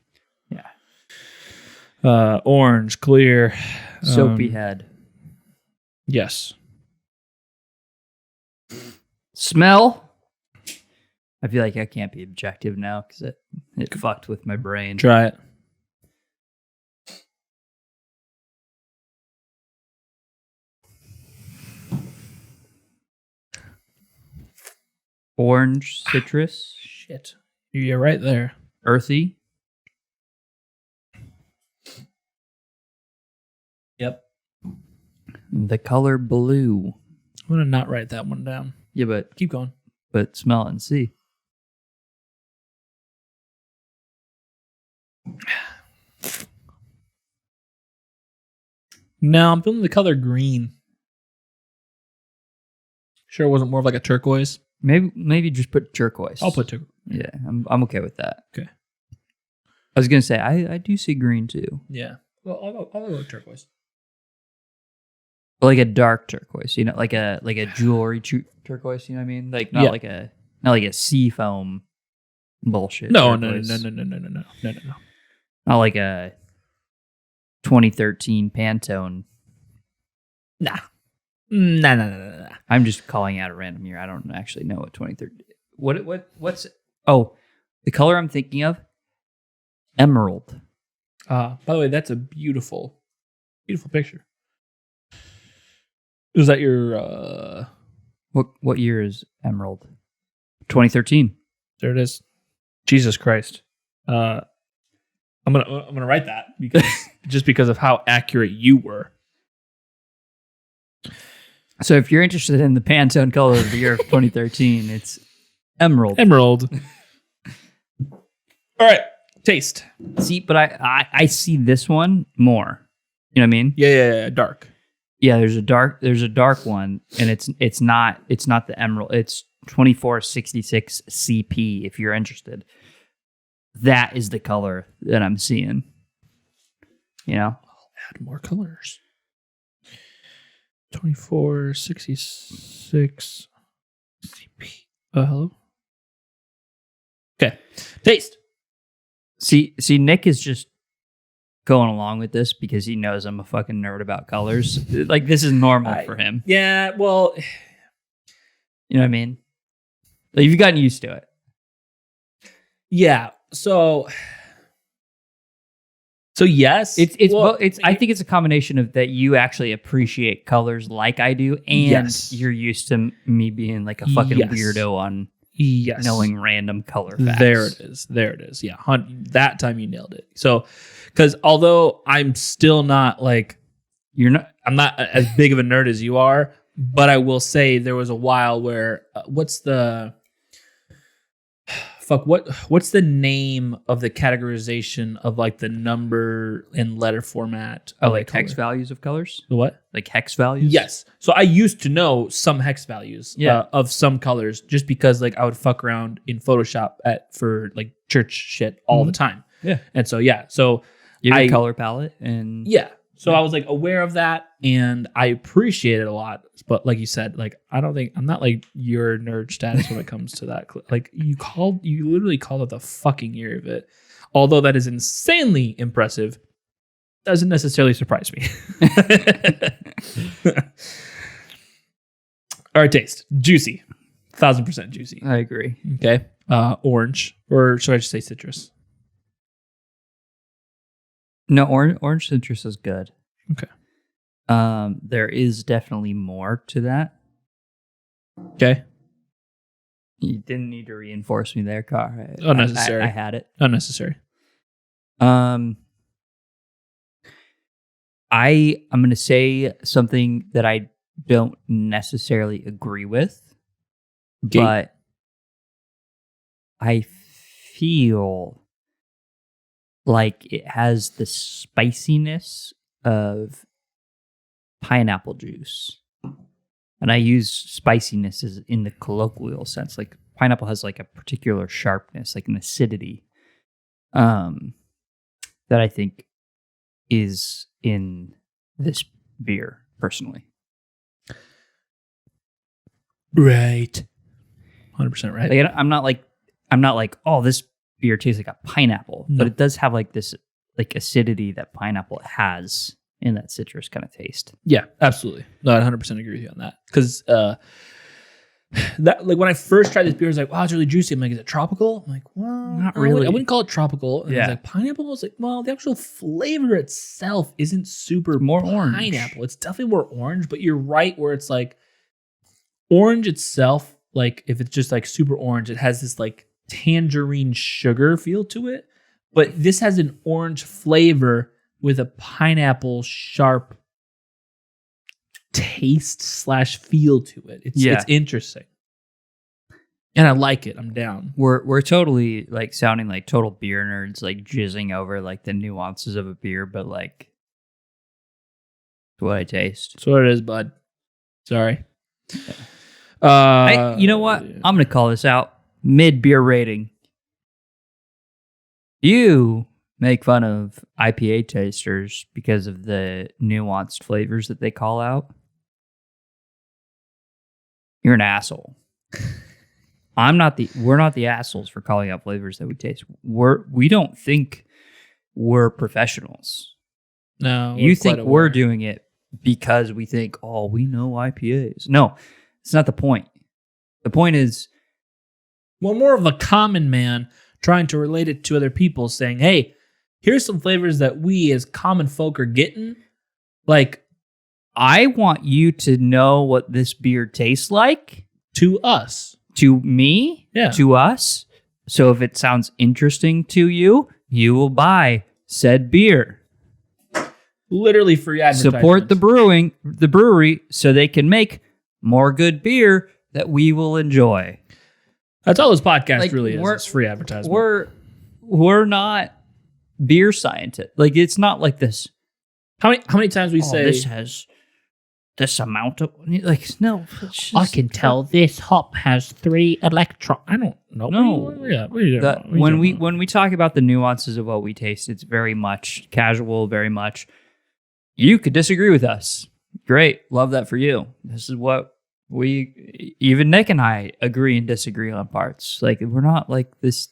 [SPEAKER 1] Yeah.
[SPEAKER 2] Orange, clear,
[SPEAKER 1] soapy head.
[SPEAKER 2] Yes.
[SPEAKER 1] Smell. I feel like I can't be objective now because it fucked with my brain.
[SPEAKER 2] Try it.
[SPEAKER 1] Orange, citrus.
[SPEAKER 2] Shit. You're right there.
[SPEAKER 1] Earthy.
[SPEAKER 2] Yep.
[SPEAKER 1] The color blue.
[SPEAKER 2] I'm going to not write that one down.
[SPEAKER 1] Yeah, but
[SPEAKER 2] keep going.
[SPEAKER 1] But smell it and see.
[SPEAKER 2] No, I'm feeling the color green. Sure, it wasn't more of like a turquoise.
[SPEAKER 1] Maybe just put turquoise.
[SPEAKER 2] I'll put turquoise.
[SPEAKER 1] Yeah, I'm okay with that.
[SPEAKER 2] Okay.
[SPEAKER 1] I was gonna say I do see green too.
[SPEAKER 2] Yeah. Well, I'll go with turquoise.
[SPEAKER 1] But like a dark turquoise, like a jewelry turquoise. You know what I mean? Like not like a sea foam bullshit.
[SPEAKER 2] No.
[SPEAKER 1] Not like a 2013 Pantone.
[SPEAKER 2] Nah.
[SPEAKER 1] I'm just calling out a random year. I don't actually know what 2013. What's the color I'm thinking of? Emerald.
[SPEAKER 2] By the way, that's a beautiful picture. Is that your
[SPEAKER 1] what year is Emerald? 2013.
[SPEAKER 2] There it is. Jesus Christ. I'm gonna write that because just because of how accurate you were.
[SPEAKER 1] So if you're interested in the Pantone color of the year of 2013, it's Emerald.
[SPEAKER 2] All right, taste.
[SPEAKER 1] See, but I see this one more. You know what I mean?
[SPEAKER 2] Yeah, dark.
[SPEAKER 1] Yeah, there's a dark one, and it's not the Emerald. It's 2466 CP. If you're interested, that is the color that I'm seeing.
[SPEAKER 2] I'll add more colors. 2466 CP. Hello. Okay, taste.
[SPEAKER 1] See, Nick is just going along with this because he knows I'm a fucking nerd about colors. Like, this is normal for him.
[SPEAKER 2] Yeah, well,
[SPEAKER 1] you know what I mean? Like, you've gotten used to it.
[SPEAKER 2] Yeah. So yes,
[SPEAKER 1] I think it's a combination of that you actually appreciate colors like I do, and you're used to me being like a fucking weirdo on knowing random color facts.
[SPEAKER 2] There it is. Yeah, that time you nailed it. So, because although I'm still not like I'm not as big of a nerd as you are, but I will say there was a while where what's the name of the categorization of like the number and letter format?
[SPEAKER 1] Like hex values of colors?
[SPEAKER 2] The what?
[SPEAKER 1] Like hex values?
[SPEAKER 2] Yes. So I used to know some hex values of some colors just because like I would fuck around in Photoshop for like church shit all the time.
[SPEAKER 1] Yeah.
[SPEAKER 2] And so, so
[SPEAKER 1] you have a color palette and
[SPEAKER 2] so I was like aware of that and I appreciate it a lot. But like you said, like I'm not like your nerd status when it comes to that. Like you literally called it the fucking year of it. Although that is insanely impressive, doesn't necessarily surprise me. All right, taste. Juicy. 1000% juicy.
[SPEAKER 1] I agree.
[SPEAKER 2] Okay. Orange. Or should I just say citrus?
[SPEAKER 1] No, orange citrus is good.
[SPEAKER 2] Okay.
[SPEAKER 1] There is definitely more to that.
[SPEAKER 2] Okay.
[SPEAKER 1] You didn't need to reinforce me there, Car.
[SPEAKER 2] Unnecessary.
[SPEAKER 1] I had it.
[SPEAKER 2] Unnecessary.
[SPEAKER 1] I'm going to say something that I don't necessarily agree with, but I feel like it has the spiciness of pineapple juice. And I use spiciness as in the colloquial sense. Like pineapple has like a particular sharpness, like an acidity, that I think is in this beer personally.
[SPEAKER 2] Right. 100% right.
[SPEAKER 1] Like, I'm not like, oh, this beer tastes like a pineapple, but it does have like this like acidity that pineapple has in that citrus kind of taste.
[SPEAKER 2] Yeah, absolutely. No, I 100% agree with you on that. Because that, like, when I first tried this beer, I was like, wow, it's really juicy. I'm like, is it tropical? I'm like, well,
[SPEAKER 1] not really.
[SPEAKER 2] I wouldn't call it tropical. And
[SPEAKER 1] Yeah.
[SPEAKER 2] I was like, pineapple? I was like, well, the actual flavor itself isn't super
[SPEAKER 1] More orange.
[SPEAKER 2] pineapple. It's definitely more orange, but you're right where it's like orange itself, like if it's just like super orange, it has this like tangerine sugar feel to it. But this has an orange flavor with a pineapple sharp taste / feel to it. It's interesting. And I like it. I'm down.
[SPEAKER 1] We're totally like sounding like total beer nerds, like jizzing over like the nuances of a beer, but like it's what I taste.
[SPEAKER 2] That's what it is, bud. Sorry.
[SPEAKER 1] You know what? I'm gonna call this out. Mid beer rating. You make fun of IPA tasters because of the nuanced flavors that they call out. You're an asshole. We're not the assholes for calling out flavors that we taste. We don't think we're professionals.
[SPEAKER 2] No,
[SPEAKER 1] you think we're doing it because we think, oh, we know IPAs. No, it's not the point. The point is,
[SPEAKER 2] well, more of a common man trying to relate it to other people, saying, hey, here's some flavors that we as common folk are getting. Like,
[SPEAKER 1] I want you to know what this beer tastes like.
[SPEAKER 2] To us.
[SPEAKER 1] To me.
[SPEAKER 2] Yeah.
[SPEAKER 1] To us. So if it sounds interesting to you, you will buy said beer.
[SPEAKER 2] Literally free advertisement.
[SPEAKER 1] Support the brewery, so they can make more good beer that we will enjoy.
[SPEAKER 2] That's all this podcast
[SPEAKER 1] Like,
[SPEAKER 2] really is. It's free advertisement.
[SPEAKER 1] We're not beer scientists. Like, it's not like this.
[SPEAKER 2] How many times we say
[SPEAKER 1] this has this amount of, like, no.
[SPEAKER 2] I can tell this hop has 3 electrons. I don't know.
[SPEAKER 1] No. When we talk about the nuances of what we taste, it's very much casual, very much. You could disagree with us. Great, love that for you. This is what even Nick and I agree and disagree on parts. Like, we're not like this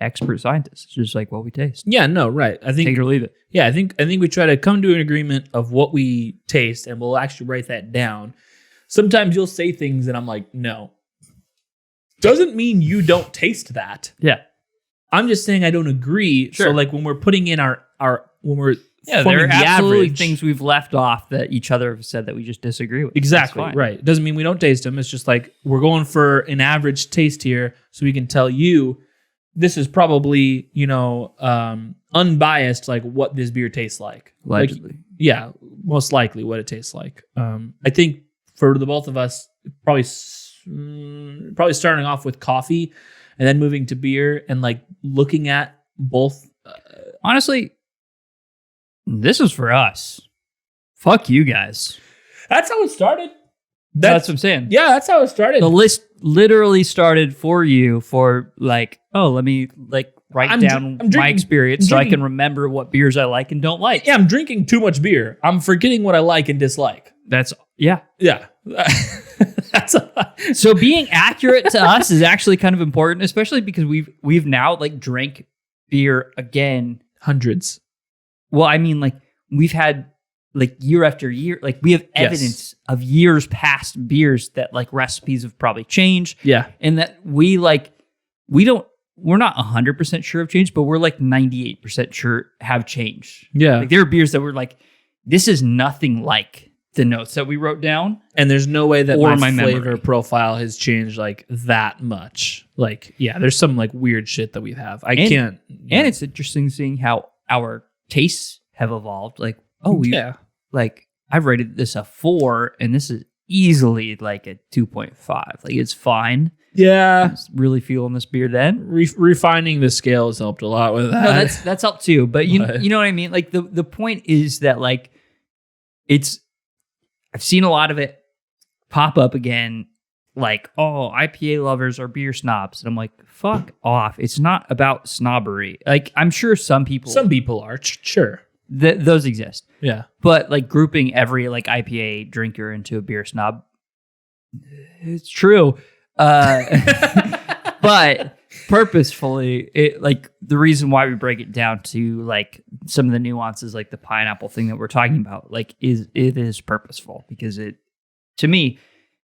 [SPEAKER 1] expert scientists. It's just like what we taste.
[SPEAKER 2] Yeah, no, right. I think
[SPEAKER 1] take it or leave it.
[SPEAKER 2] Yeah, I think we try to come to an agreement of what we taste, and we'll actually write that down. Sometimes you'll say things, and I'm like, no. Doesn't mean you don't taste that.
[SPEAKER 1] Yeah,
[SPEAKER 2] I'm just saying I don't agree.
[SPEAKER 1] Sure.
[SPEAKER 2] So, like, when we're putting in our when we're
[SPEAKER 1] there are absolutely things we've left off that each other have said that we just disagree with.
[SPEAKER 2] Exactly, right. Doesn't mean we don't taste them. It's just like we're going for an average taste here, so we can tell you this is probably, unbiased, like what this beer tastes like.
[SPEAKER 1] Allegedly.
[SPEAKER 2] Like, yeah, most likely what it tastes like. I think for the both of us, probably starting off with coffee and then moving to beer and like looking at both.
[SPEAKER 1] Honestly, this is for us. Fuck you guys.
[SPEAKER 2] That's how it started.
[SPEAKER 1] That's what I'm saying.
[SPEAKER 2] Yeah, that's how it started.
[SPEAKER 1] The list literally started for you for like, oh, let me like write down my experience so I can remember what beers I like and don't like.
[SPEAKER 2] Yeah, I'm drinking too much beer. I'm forgetting what I like and dislike.
[SPEAKER 1] Yeah. So being accurate to us is actually kind of important, especially because we've now like drank beer again.
[SPEAKER 2] Hundreds.
[SPEAKER 1] Well, I mean, like we've had like year after year, like we have evidence of years past beers that like recipes have probably changed.
[SPEAKER 2] Yeah.
[SPEAKER 1] And that we're not 100% sure have changed, but we're like 98% sure have changed.
[SPEAKER 2] Yeah.
[SPEAKER 1] Like there are beers that were like, this is nothing like the notes that we wrote down.
[SPEAKER 2] And there's no way that
[SPEAKER 1] Or
[SPEAKER 2] my
[SPEAKER 1] my
[SPEAKER 2] flavor
[SPEAKER 1] memory.
[SPEAKER 2] profile has changed like that much. Like, yeah, there's some like weird shit that we have. I can't.
[SPEAKER 1] And it's interesting seeing how our tastes have evolved. Like, like I've rated this a 4, and this is easily like a 2.5. Like, it's fine.
[SPEAKER 2] Yeah.
[SPEAKER 1] I was really feeling this beer then.
[SPEAKER 2] Refining the scale has helped a lot with that.
[SPEAKER 1] No, that's helped too. But you know what I mean? Like the point is that like I've seen a lot of it pop up again, like, oh, IPA lovers are beer snobs. And I'm like, fuck off. It's not about snobbery. Like, I'm sure some people
[SPEAKER 2] are, sure.
[SPEAKER 1] Those exist.
[SPEAKER 2] Yeah.
[SPEAKER 1] But like grouping every like IPA drinker into a beer snob, it's true. But purposefully, it like the reason why we break it down to like some of the nuances, like the pineapple thing that we're talking about, like it is purposeful because to me,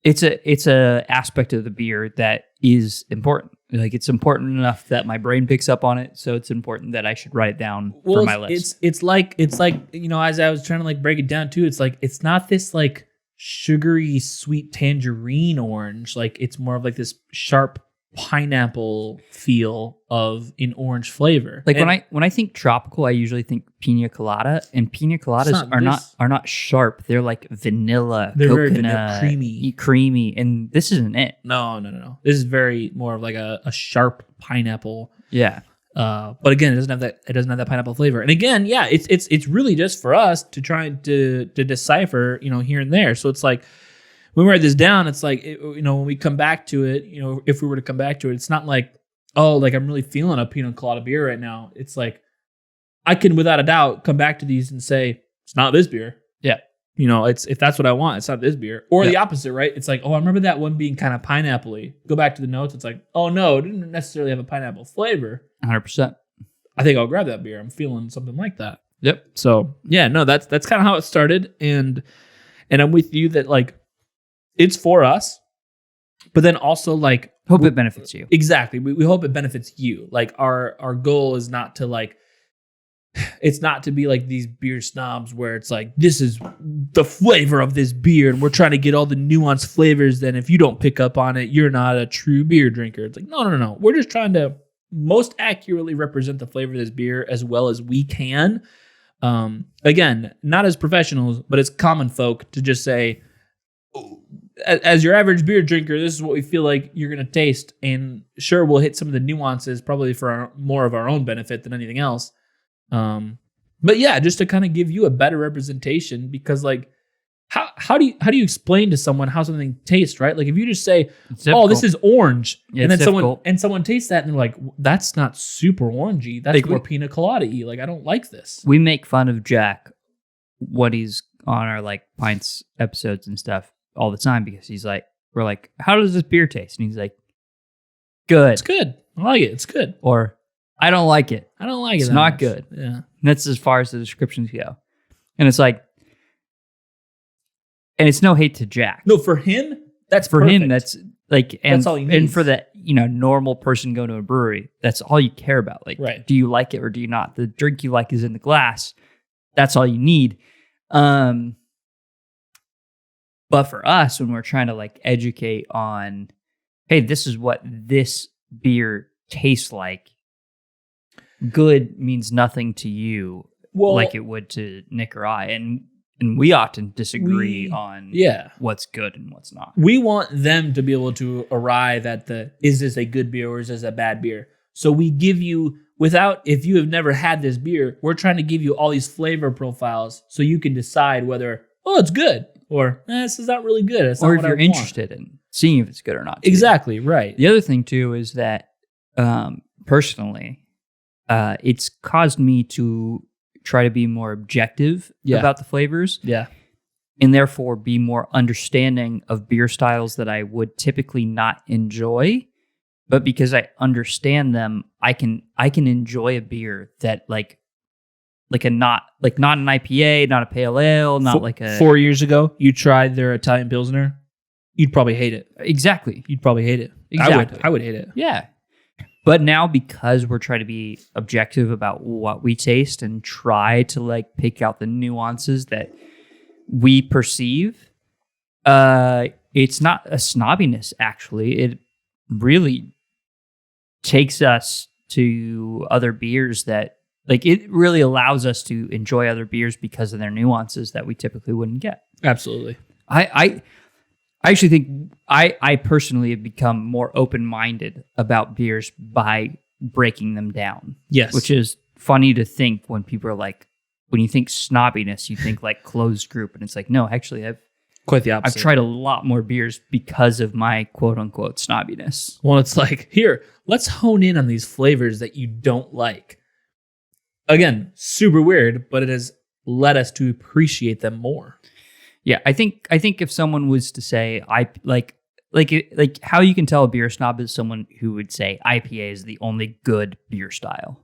[SPEAKER 1] it's a aspect of the beer that is important. Like, it's important enough that my brain picks up on it, so it's important that I should write it down for my list.
[SPEAKER 2] It's like you know, as I was trying to like break it down too, it's like it's not this like sugary sweet tangerine orange. Like, it's more of like this sharp pineapple feel of an orange flavor.
[SPEAKER 1] Like, when I think tropical, I usually think pina colada, and pina coladas are not sharp. They're like vanilla,
[SPEAKER 2] they're
[SPEAKER 1] coconut,
[SPEAKER 2] very
[SPEAKER 1] creamy, and this isn't it.
[SPEAKER 2] No. This is very more of like a sharp pineapple.
[SPEAKER 1] Yeah.
[SPEAKER 2] But again, it doesn't have that pineapple flavor. And again, yeah, it's really just for us to try to decipher, you know, here and there. So it's like, when we write this down, it's like, you know, when we come back to it, you know, if we were to come back to it, it's not like, oh, like I'm really feeling a pina colada beer right now. It's like, I can without a doubt come back to these and say, it's not this beer.
[SPEAKER 1] Yeah.
[SPEAKER 2] You know, if that's what I want, it's not this beer. Or the opposite, right? It's like, oh, I remember that one being kind of pineapple-y. Go back to the notes. It's like, oh no, it didn't necessarily have a pineapple flavor.
[SPEAKER 1] 100%.
[SPEAKER 2] I think I'll grab that beer. I'm feeling something like that.
[SPEAKER 1] Yep.
[SPEAKER 2] So yeah, no, that's kind of how it started. And I'm with you that like, it's for us, but then also like
[SPEAKER 1] hope it benefits you.
[SPEAKER 2] Exactly. We hope it benefits you. Like our goal is not to like, it's not to be like these beer snobs where it's like, this is the flavor of this beer and we're trying to get all the nuanced flavors. Then if you don't pick up on it, you're not a true beer drinker. It's like, no. We're just trying to most accurately represent the flavor of this beer as well as we can. Again, not as professionals, but as common folk to just say, as your average beer drinker, this is what we feel like you're going to taste. And sure, we'll hit some of the nuances probably for more of our own benefit than anything else. But yeah, just to kind of give you a better representation, because like, how do you explain to someone how something tastes, right? Like if you just say, oh, this is orange, and then someone tastes that and they're like, that's not super orangey. That's like more pina colada-y. Like, I don't like this.
[SPEAKER 1] We make fun of Jack when he's on our like pints episodes and stuff all the time, because he's like, we're like, how does this beer taste? And he's like, good.
[SPEAKER 2] It's good. I like it. It's good.
[SPEAKER 1] Or I don't like it.
[SPEAKER 2] I don't like it.
[SPEAKER 1] It's not good.
[SPEAKER 2] Yeah.
[SPEAKER 1] And that's as far as the descriptions go. And it's like, and it's no hate to Jack.
[SPEAKER 2] No, for him, that's
[SPEAKER 1] for
[SPEAKER 2] perfect.
[SPEAKER 1] him. That's like, and,
[SPEAKER 2] that's all he needs.
[SPEAKER 1] And for that, you know, normal person going to a brewery, that's all you care about. Like,
[SPEAKER 2] right.
[SPEAKER 1] Do you like it or do you not? The drink you like is in the glass. That's all you need. But for us, when we're trying to like educate on, hey, this is what this beer tastes like, good means nothing to you, like it would to Nick or I. And we often disagree on what's good and what's not.
[SPEAKER 2] We want them to be able to arrive at is this a good beer or is this a bad beer? So we give you, if you have never had this beer, we're trying to give you all these flavor profiles so you can decide whether, oh, it's good, or this is not really good. It's
[SPEAKER 1] or
[SPEAKER 2] not
[SPEAKER 1] if you're interested in seeing if it's good or not.
[SPEAKER 2] Exactly, right.
[SPEAKER 1] The other thing, too, is that personally, it's caused me to try to be more objective about the flavors.
[SPEAKER 2] Yeah.
[SPEAKER 1] And therefore be more understanding of beer styles that I would typically not enjoy. But because I understand them, I can enjoy a beer that like not an IPA, not a pale ale, not like a
[SPEAKER 2] 4 years ago, you tried their Italian Pilsner, you'd probably hate it.
[SPEAKER 1] Exactly.
[SPEAKER 2] You'd probably hate it.
[SPEAKER 1] Exactly.
[SPEAKER 2] I would hate it.
[SPEAKER 1] Yeah. But now, because we're trying to be objective about what we taste and try to like pick out the nuances that we perceive, it's not a snobbiness, actually. It really takes us to other beers that, like, it really allows us to enjoy other beers because of their nuances that we typically wouldn't get.
[SPEAKER 2] Absolutely.
[SPEAKER 1] I actually think I personally have become more open-minded about beers by breaking them down.
[SPEAKER 2] Yes.
[SPEAKER 1] Which is funny to think when people are like, when you think snobbiness, you think like closed group. And it's like, no, actually,
[SPEAKER 2] Quite the opposite.
[SPEAKER 1] I've tried a lot more beers because of my quote-unquote snobbiness.
[SPEAKER 2] Well, it's like, here, let's hone in on these flavors that you don't like. Again, super weird, but it has led us to appreciate them more.
[SPEAKER 1] Yeah, I think if someone was to say like how you can tell a beer snob is someone who would say IPA is the only good beer style,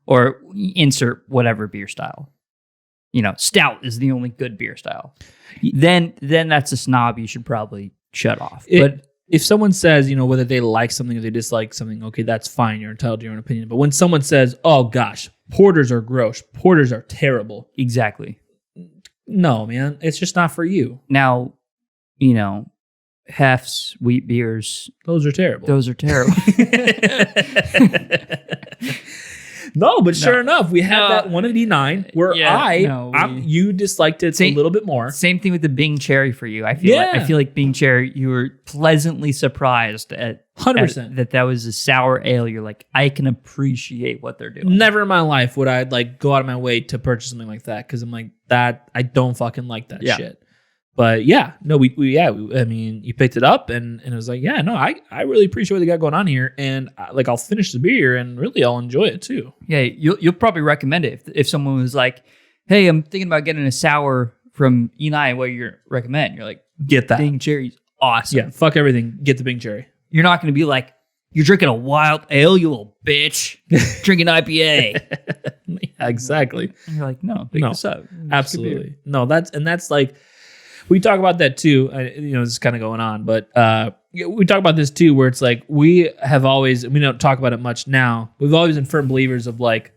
[SPEAKER 1] or insert whatever beer style. Stout is the only good beer style. Then that's a snob you should probably shut off. But
[SPEAKER 2] if someone says, whether they like something or they dislike something, okay, that's fine. You're entitled to your own opinion. But when someone says, oh gosh, porters are gross, porters are terrible.
[SPEAKER 1] Exactly.
[SPEAKER 2] No, man, it's just not for you.
[SPEAKER 1] Now, Hefts, wheat beers.
[SPEAKER 2] Those are terrible. No, but sure enough, we had that 189 where you disliked it a little bit more.
[SPEAKER 1] Same thing with the Bing Cherry for you. I feel like Bing Cherry, you were pleasantly surprised at
[SPEAKER 2] 100%
[SPEAKER 1] that was a sour ale. You're like, I can appreciate what they're doing.
[SPEAKER 2] Never in my life would I like go out of my way to purchase something like that because I'm like, that I don't fucking like that shit. But yeah, no, we you picked it up and it was like, yeah, no, I really appreciate what they got going on here, and I'll finish the beer and really I'll enjoy it too.
[SPEAKER 1] Yeah, you'll probably recommend it if someone was like, hey, I'm thinking about getting a sour from Enai. What you recommend? You're like,
[SPEAKER 2] get that
[SPEAKER 1] Bing Cherry's awesome.
[SPEAKER 2] Yeah, fuck everything. Get the Bing Cherry.
[SPEAKER 1] You're not going to be like, you're drinking a wild ale, you little bitch. Drinking IPA.
[SPEAKER 2] Yeah, exactly.
[SPEAKER 1] And you're like, no, pick this up.
[SPEAKER 2] Absolutely. No, that's like. We talk about that too. This is kind of going on, but we talk about this too, where it's like we don't talk about it much now. We've always been firm believers of like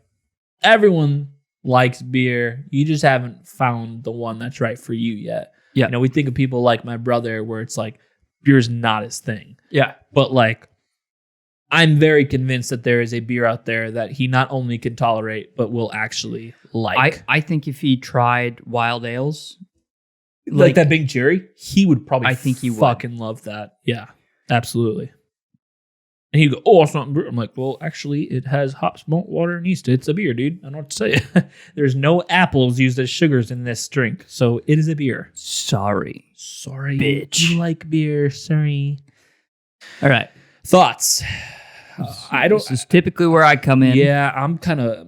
[SPEAKER 2] everyone likes beer. You just haven't found the one that's right for you yet.
[SPEAKER 1] Yeah.
[SPEAKER 2] We think of people like my brother, where it's like beer's not his thing.
[SPEAKER 1] Yeah.
[SPEAKER 2] But like, I'm very convinced that there is a beer out there that he not only can tolerate, but will actually like.
[SPEAKER 1] I think if he tried wild ales.
[SPEAKER 2] Like that Bing Cherry, he would probably
[SPEAKER 1] I think he
[SPEAKER 2] fucking love that. Yeah, absolutely. And he'd go, oh, it's not beer. I'm like, well, actually, it has hops, malt, water, and yeast. It's a beer, dude. I don't know what to tell you. There's no apples used as sugars in this drink, so it is a beer.
[SPEAKER 1] Sorry,
[SPEAKER 2] bitch. You like beer. Sorry.
[SPEAKER 1] All right.
[SPEAKER 2] Thoughts?
[SPEAKER 1] This is typically where I come in.
[SPEAKER 2] Yeah, I'm kind of...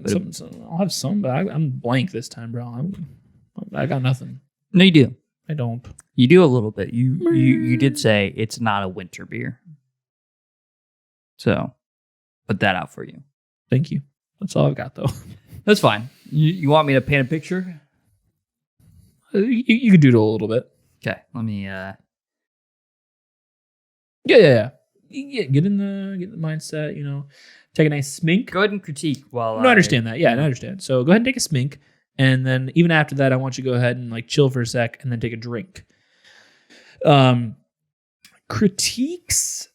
[SPEAKER 2] I'll have some, but I'm blank this time, bro. I got nothing.
[SPEAKER 1] No, you do.
[SPEAKER 2] I don't.
[SPEAKER 1] You do a little bit. You did say it's not a winter beer. So, put that out for you.
[SPEAKER 2] Thank you. That's all I've got, though.
[SPEAKER 1] That's fine. You want me to paint a picture?
[SPEAKER 2] You could do it a little bit.
[SPEAKER 1] Okay, let me...
[SPEAKER 2] Yeah. Get in the mindset, take a nice smink.
[SPEAKER 1] Go ahead and critique while
[SPEAKER 2] I understand that. Yeah, I understand. So, go ahead and take a smink. And then even after that, I want you to go ahead and like chill for a sec and then take a drink. Critiques.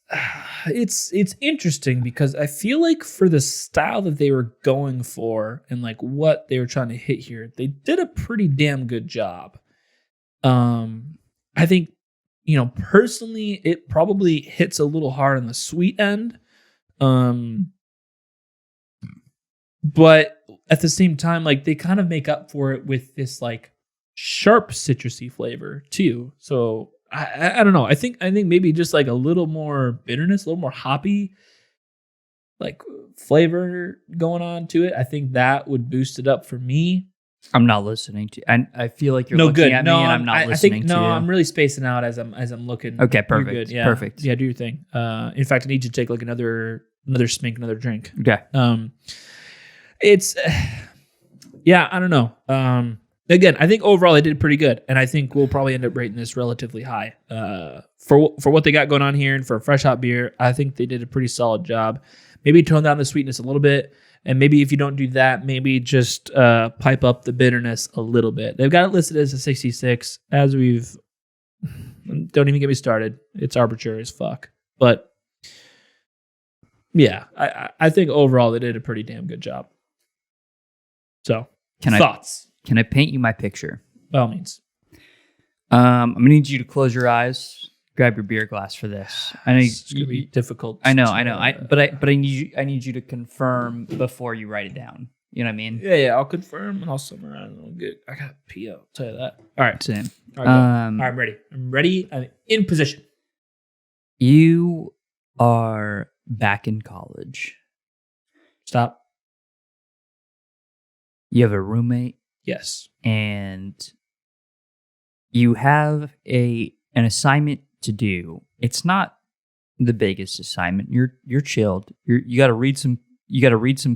[SPEAKER 2] It's interesting because I feel like for the style that they were going for and like what they were trying to hit here, they did a pretty damn good job. I think, personally, it probably hits a little hard on the sweet end. But at the same time, like they kind of make up for it with this like sharp citrusy flavor too. So I don't know. I think maybe just like a little more bitterness, a little more hoppy, like flavor going on to it. I think that would boost it up for me.
[SPEAKER 1] I'm not listening to you. And I feel like you're looking at me and I'm not listening to you.
[SPEAKER 2] I'm really spacing out as I'm looking.
[SPEAKER 1] Okay, perfect.
[SPEAKER 2] You're good. Yeah.
[SPEAKER 1] Perfect.
[SPEAKER 2] Yeah, do your thing. In fact, I need you to take like another smink, another drink.
[SPEAKER 1] Okay.
[SPEAKER 2] It's, I don't know. Again, I think overall they did pretty good, and I think we'll probably end up rating this relatively high. For what they got going on here and for a fresh hot beer, I think they did a pretty solid job. Maybe tone down the sweetness a little bit. And maybe if you don't do that, maybe just pipe up the bitterness a little bit. They've got it listed as a 66. As we've... Don't even get me started. It's arbitrary as fuck. But yeah, I think overall they did a pretty damn good job. So, thoughts?
[SPEAKER 1] Can I paint you my picture?
[SPEAKER 2] By all means.
[SPEAKER 1] I'm gonna need you to close your eyes, grab your beer glass for this. I know
[SPEAKER 2] It's gonna be difficult.
[SPEAKER 1] I know. But I need you to confirm before you write it down. You know what I mean?
[SPEAKER 2] Yeah. I'll confirm and I'll summarize. I got pee out. I'll tell you that. All right.
[SPEAKER 1] Same.
[SPEAKER 2] All right, I'm ready. I'm in position.
[SPEAKER 1] You are back in college.
[SPEAKER 2] Stop.
[SPEAKER 1] You have a roommate.
[SPEAKER 2] Yes.
[SPEAKER 1] And you have an assignment to do. It's not the biggest assignment. You're chilled. You got to read some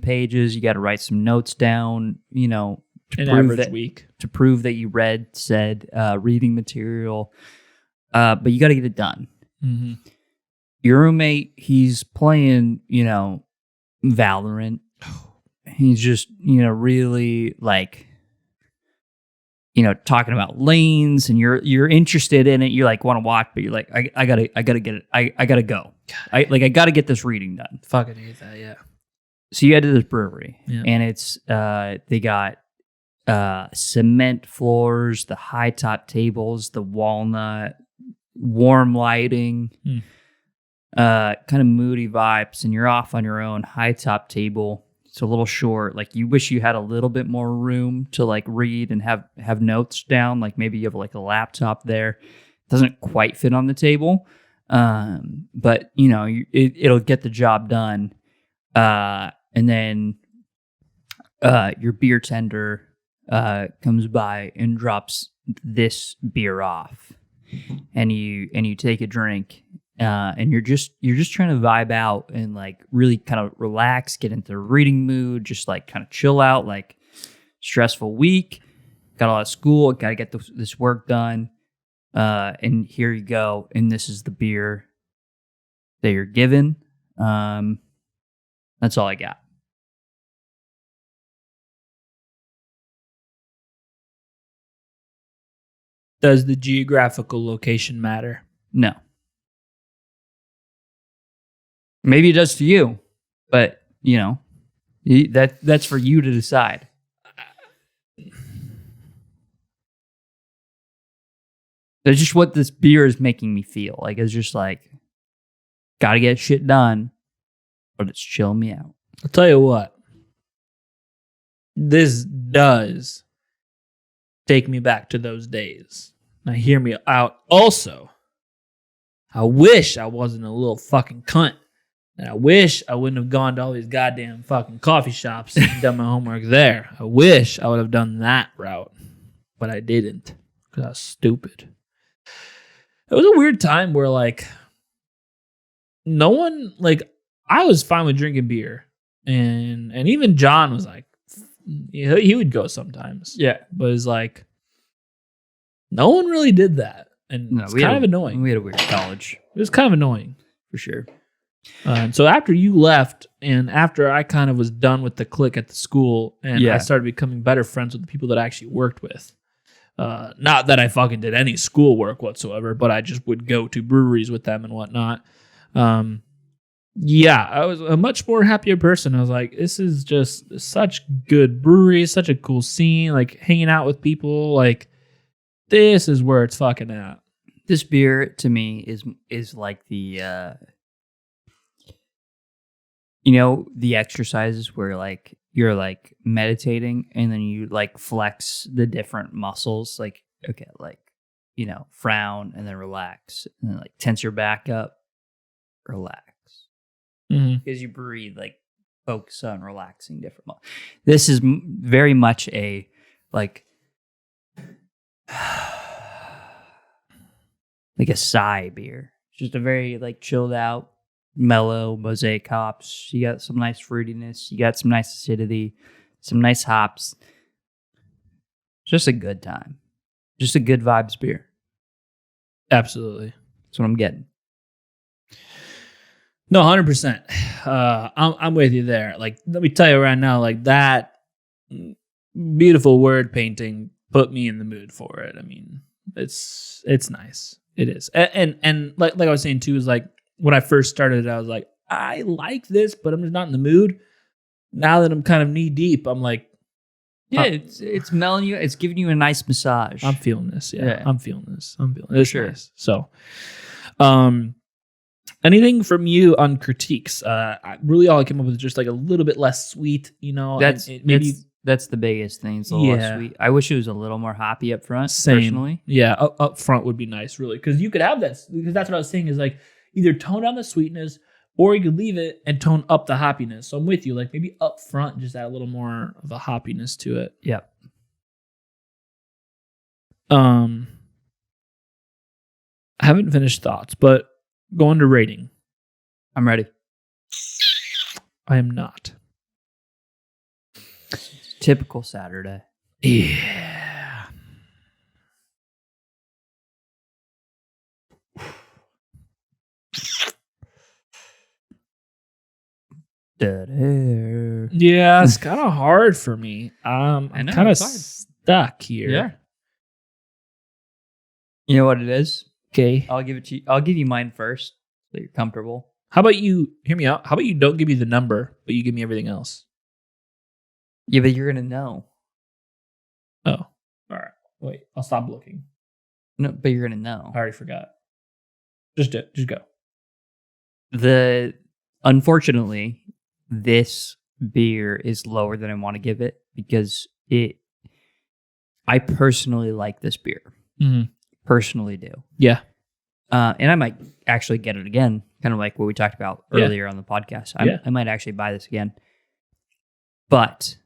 [SPEAKER 1] pages. You got to write some notes down. You know,
[SPEAKER 2] an average week
[SPEAKER 1] to prove that you read said reading material. But you got to get it done.
[SPEAKER 2] Mm-hmm.
[SPEAKER 1] Your roommate, he's playing, Valorant. He's just, really like, talking about lanes, and you're interested in it. You like want to watch, but you're like, I gotta get it. I gotta go. I gotta get this reading done.
[SPEAKER 2] Fucking hate that. Yeah.
[SPEAKER 1] So you head to this brewery,
[SPEAKER 2] yeah.
[SPEAKER 1] And it's they got cement floors, the high top tables, the walnut, warm lighting, kind of moody vibes, and you're off on your own. High top table. It's a little short. Like you wish you had a little bit more room to like read and have notes down. Like maybe you have like a laptop there. It doesn't quite fit on the table, but it'll get the job done. And then your beer tender comes by and drops this beer off, and you take a drink. And you're just trying to vibe out and like really kind of relax, get into the reading mood, just like kind of chill out, like stressful week, got a lot of school, got to get this work done. And here you go. And this is the beer that you're given. That's all I got.
[SPEAKER 2] Does the geographical location matter?
[SPEAKER 1] No. Maybe it does to you, but that's for you to decide. That's just what this beer is making me feel like. It's just like, gotta get shit done, but it's chilling me out.
[SPEAKER 2] I'll tell you what, this does take me back to those days. Now hear me out. Also, I wish I wasn't a little fucking cunt. And I wish I wouldn't have gone to all these goddamn fucking coffee shops and done my homework there. I wish I would have done that route. But I didn't. Because I was stupid. It was a weird time where, like, no one, like, I was fine with drinking beer. And even John was like, he would go sometimes.
[SPEAKER 1] Yeah.
[SPEAKER 2] But it's like, no one really did that. And it's kind of annoying.
[SPEAKER 1] We had a weird college.
[SPEAKER 2] It was kind of annoying.
[SPEAKER 1] For sure.
[SPEAKER 2] And so after you left, and after I kind of was done with the clique at the school, and I started becoming better friends with the people that I actually worked with. Not that I fucking did any schoolwork whatsoever, but I just would go to breweries with them and whatnot. I was a much more happier person. I was like, this is just such good breweries, such a cool scene, like hanging out with people. Like, this is where it's fucking at.
[SPEAKER 1] This beer to me is like the the exercises where like you're like meditating and then you like flex the different muscles, like, okay, like, frown and then relax and then like tense your back up, relax. Because you breathe, like focus on relaxing different muscles. This is very much a like like a sigh beer. Just a very like chilled out, mellow Mosaic hops. You got some nice fruitiness. You got some nice acidity, some nice hops. Just a good time. Just a good vibes beer.
[SPEAKER 2] Absolutely.
[SPEAKER 1] That's what I'm getting.
[SPEAKER 2] No, 100%. I'm with you there. Like, let me tell you right now, like that beautiful word painting put me in the mood for it. I mean, it's nice. It is. And like I was saying too, is like when I first started, I was like, I like this, but I'm just not in the mood. Now that I'm kind of knee deep, I'm like,
[SPEAKER 1] yeah, it's melting you. It's giving you a nice massage.
[SPEAKER 2] I'm feeling this. Yeah. I'm feeling this.
[SPEAKER 1] Sure.
[SPEAKER 2] Nice. So, anything from you on critiques? Really, all I came up with is just like a little bit less sweet. You know,
[SPEAKER 1] that's the biggest thing. It's a little less sweet. I wish it was a little more hoppy up front.
[SPEAKER 2] Same.
[SPEAKER 1] Personally,
[SPEAKER 2] yeah, up front would be nice, really, because you could have that. Because that's what I was saying is like either tone down the sweetness or you could leave it and tone up the hoppiness. So I'm with you. Like maybe up front, just add a little more of a hoppiness to it.
[SPEAKER 1] Yep.
[SPEAKER 2] I haven't finished thoughts, but going to rating.
[SPEAKER 1] I'm ready.
[SPEAKER 2] I am not.
[SPEAKER 1] Typical Saturday.
[SPEAKER 2] Yeah.
[SPEAKER 1] Dead hair.
[SPEAKER 2] Yeah, it's kind of hard for me. I'm kind of stuck here.
[SPEAKER 1] Yeah. You know what it is?
[SPEAKER 2] Okay.
[SPEAKER 1] I'll give it to you. I'll give you mine first, so you're comfortable.
[SPEAKER 2] How about you? Hear me out. How about you don't give me the number, but you give me everything else?
[SPEAKER 1] Yeah, but you're gonna know.
[SPEAKER 2] Oh, all right. Wait, I'll stop looking.
[SPEAKER 1] No, but you're gonna know.
[SPEAKER 2] I already forgot. Just go.
[SPEAKER 1] Unfortunately, this beer is lower than I want to give it because I personally like this beer.
[SPEAKER 2] Mm-hmm.
[SPEAKER 1] Personally do.
[SPEAKER 2] Yeah.
[SPEAKER 1] And I might actually get it again, kind of like what we talked about earlier on the podcast. I might actually buy this again. But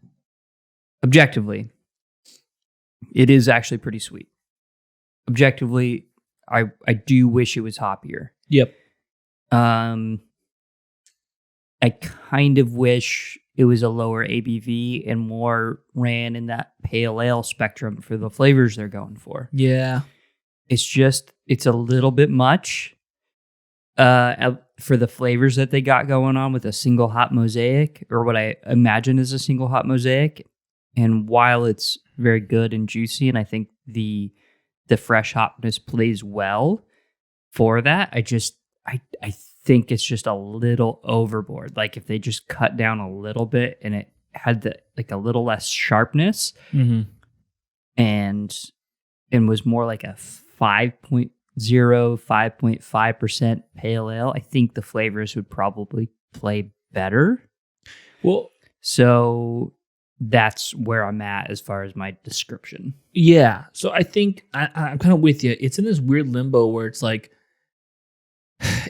[SPEAKER 1] objectively, it is actually pretty sweet. Objectively, I do wish it was hoppier.
[SPEAKER 2] Yep.
[SPEAKER 1] I kind of wish it was a lower ABV and more ran in that pale ale spectrum for the flavors they're going for.
[SPEAKER 2] Yeah.
[SPEAKER 1] It's a little bit much for the flavors that they got going on with a single hop mosaic, or what I imagine is a single hop mosaic. And while it's very good and juicy, and I think the fresh hopness plays well for that, I think it's just a little overboard. Like if they just cut down a little bit and it had a little less sharpness, and was more like a 5.0, 5.5% pale ale, I think the flavors would probably play better.
[SPEAKER 2] Well,
[SPEAKER 1] so that's where I'm at as far as my description.
[SPEAKER 2] Yeah. So I think I'm kind of with you. It's in this weird limbo where it's like,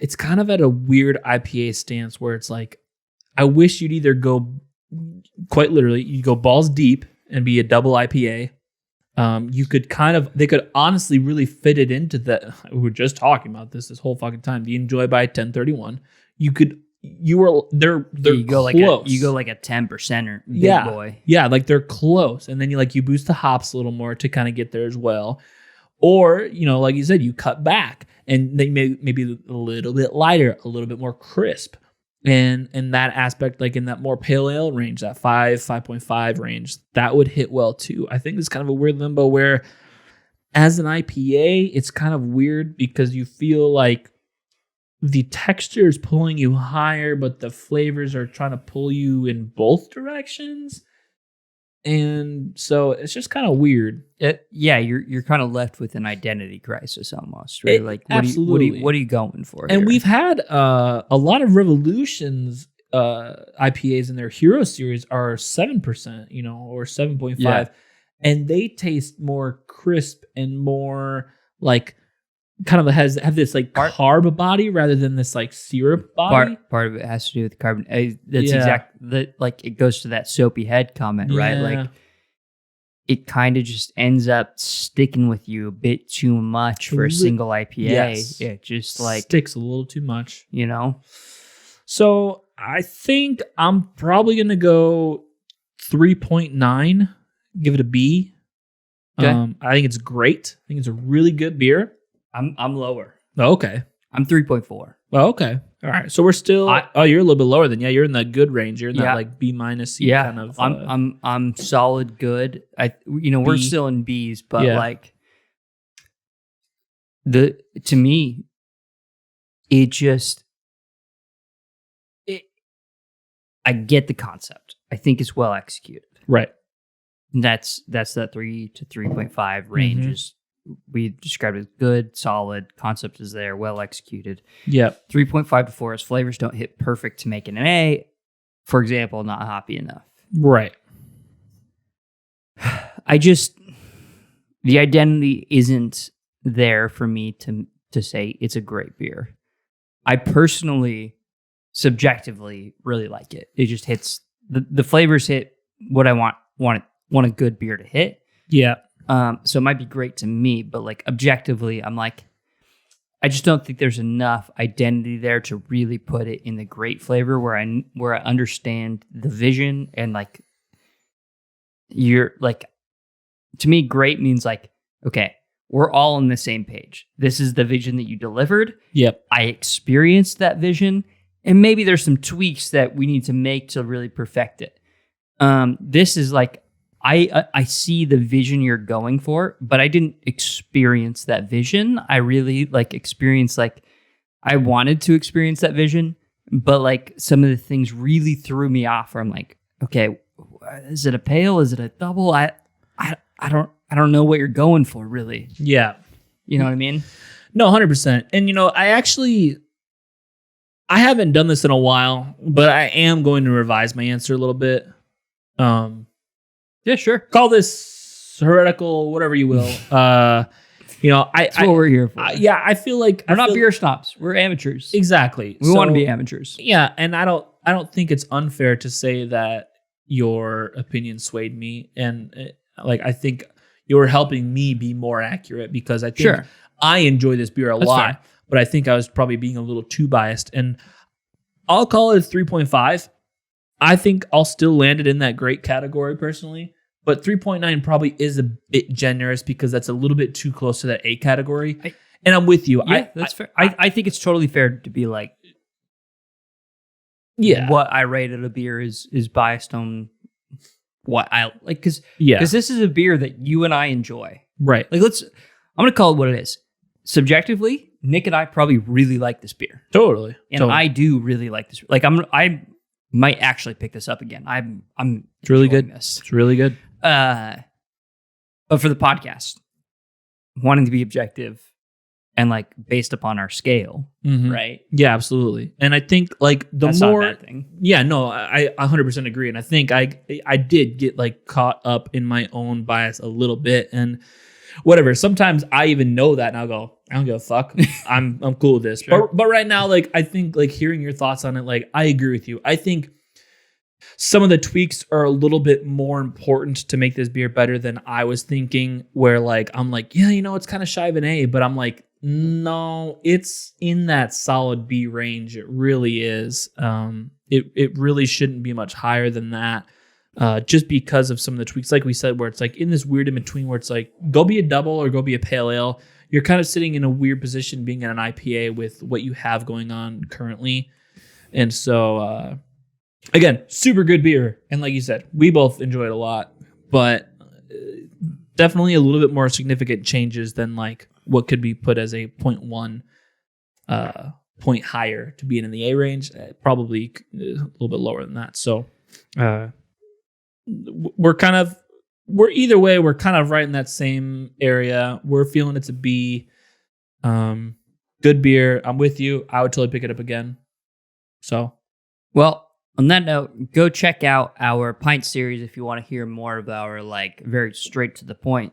[SPEAKER 2] it's kind of at a weird IPA stance where it's like, I wish you'd either go, quite literally, you go balls deep and be a double IPA. They could honestly really fit it into that. We were just talking about this whole fucking time. The Enjoy by 1031. They're close.
[SPEAKER 1] You go like a 10%er
[SPEAKER 2] big
[SPEAKER 1] boy.
[SPEAKER 2] Yeah, like they're close. And then you boost the hops a little more to kind of get there as well. Or, like you said, you cut back and they maybe a little bit lighter, a little bit more crisp. And in that aspect, like in that more pale ale range, that 5.5 range, that would hit well too. I think it's kind of a weird limbo where as an IPA, it's kind of weird because you feel like the texture is pulling you higher, but the flavors are trying to pull you in both directions. And so it's just kind of weird.
[SPEAKER 1] You're kind of left with an identity crisis almost, right?
[SPEAKER 2] Absolutely.
[SPEAKER 1] What are you going for?
[SPEAKER 2] And
[SPEAKER 1] here?
[SPEAKER 2] We've had a lot of Revolutions IPAs in their Hero series are 7%, or 7.5, and they taste more crisp and more like kind of have this like carb body rather than this like syrup body.
[SPEAKER 1] Part of it has to do with carbon. It goes to that soapy head comment, right? Like it kind of just ends up sticking with you a bit too much for a single IPA.
[SPEAKER 2] Yes.
[SPEAKER 1] It just like
[SPEAKER 2] sticks a little too much,
[SPEAKER 1] So
[SPEAKER 2] I think I'm probably gonna go 3.9. Give it a B.
[SPEAKER 1] Okay.
[SPEAKER 2] I think it's great. I think it's a really good beer.
[SPEAKER 1] I'm lower.
[SPEAKER 2] Oh, okay.
[SPEAKER 1] I'm 3.4.
[SPEAKER 2] Well, okay. All right. So we're still. You're a little bit lower than. Yeah, you're in the good range. You're in that like B minus.
[SPEAKER 1] Yeah,
[SPEAKER 2] kind of.
[SPEAKER 1] I'm solid good. We're still in B's, but like to me, it just I get the concept. I think it's well executed.
[SPEAKER 2] Right.
[SPEAKER 1] And that's that 3 to 3.5 range is we described it as good, solid. Concept is there, well executed.
[SPEAKER 2] Yep.
[SPEAKER 1] 3.5 to 4 is flavors don't hit perfect to make it an A. For example, not hoppy enough.
[SPEAKER 2] Right.
[SPEAKER 1] The identity isn't there for me to say it's a great beer. I personally, subjectively, really like it. It just hits the flavors hit what I want a good beer to hit.
[SPEAKER 2] Yeah.
[SPEAKER 1] So it might be great to me, but like objectively, I'm like, I just don't think there's enough identity there to really put it in the great flavor where I understand the vision and like you're like, to me, great means like, okay, we're all on the same page. This is the vision that you delivered.
[SPEAKER 2] Yep.
[SPEAKER 1] I experienced that vision, and maybe there's some tweaks that we need to make to really perfect it. This is like, I see the vision you're going for, but I didn't experience that vision. I really like experienced like I wanted to experience that vision, but like some of the things really threw me off. Where I'm like, okay, is it a pale? Is it a double? I don't know what you're going for, really.
[SPEAKER 2] Yeah,
[SPEAKER 1] you know what I mean?
[SPEAKER 2] No, 100%. And I haven't done this in a while, but I am going to revise my answer a little bit.
[SPEAKER 1] Yeah, sure.
[SPEAKER 2] Call this heretical, whatever you will. That's
[SPEAKER 1] what we're here for.
[SPEAKER 2] I feel like
[SPEAKER 1] we're not beer snobs. We're amateurs.
[SPEAKER 2] Exactly.
[SPEAKER 1] We want to be amateurs.
[SPEAKER 2] Yeah, and I don't think it's unfair to say that your opinion swayed me, and I think you're helping me be more accurate because I think I enjoy this beer a lot, fair. But I think I was probably being a little too biased, and I'll call it a 3.5. I think I'll still land it in that great category personally. But 3.9 probably is a bit generous because that's a little bit too close to that A category. And I'm with you.
[SPEAKER 1] Yeah, that's fair. I think it's totally fair to be like, what I rated a beer is biased on what I like. Because this is a beer that you and I enjoy.
[SPEAKER 2] Right.
[SPEAKER 1] Like I'm going to call it what it is. Subjectively, Nick and I probably really like this beer.
[SPEAKER 2] Totally.
[SPEAKER 1] And I do really like this. Like I might actually pick this up again. I'm
[SPEAKER 2] It's really good.
[SPEAKER 1] This.
[SPEAKER 2] It's really good.
[SPEAKER 1] But for the podcast, wanting to be objective and like based upon our scale, right?
[SPEAKER 2] Yeah, absolutely. And I think like
[SPEAKER 1] that's not a bad thing.
[SPEAKER 2] Yeah, no, I 100% agree. And I think I did get like caught up in my own bias a little bit and whatever. Sometimes I even know that and I'll go, I don't give a fuck. I'm cool with this. Sure. But right now, like I think like hearing your thoughts on it, like I agree with you. I think some of the tweaks are a little bit more important to make this beer better than I was thinking, where like, I'm like, yeah, it's kind of shy of an A, but I'm like, no, it's in that solid B range. It really is. It really shouldn't be much higher than that. Just because of some of the tweaks, like we said, where it's like in this weird in between where it's like, go be a double or go be a pale ale. You're kind of sitting in a weird position being in an IPA with what you have going on currently. And so, again, super good beer. And like you said, we both enjoy it a lot, but definitely a little bit more significant changes than like what could be put as a 0.1 point higher to be in the A range. Probably a little bit lower than that. So we're either way, we're kind of right in that same area. We're feeling it's a B. Good beer. I'm with you. I would totally pick it up again. So,
[SPEAKER 1] well, on that note, go check out our pint series if you want to hear more of our like very straight to the point.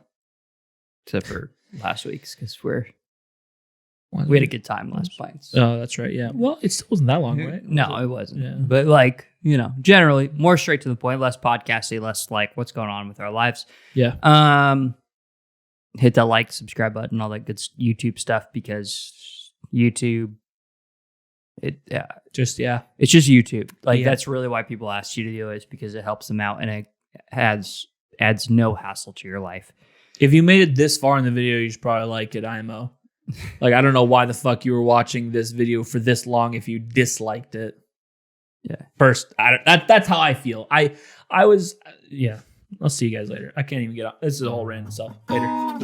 [SPEAKER 1] Except for last week's because we had a good time last pints.
[SPEAKER 2] Oh, that's right. Yeah. Well, it still wasn't that long, right?
[SPEAKER 1] No, it wasn't. Yeah. But like generally more straight to the point, less podcasty, less like what's going on with our lives.
[SPEAKER 2] Yeah.
[SPEAKER 1] Hit that like, subscribe button, all that good YouTube stuff because YouTube. It's just YouTube. Like that's really why people ask you to do it is because it helps them out and it adds no hassle to your life.
[SPEAKER 2] If you made it this far in the video, you should probably like it, IMO. Like, I don't know why the fuck you were watching this video for this long if you disliked it.
[SPEAKER 1] Yeah.
[SPEAKER 2] First, that's how I feel. I was, yeah. I'll see you guys later. I can't even get up. This is a whole random stuff. Later.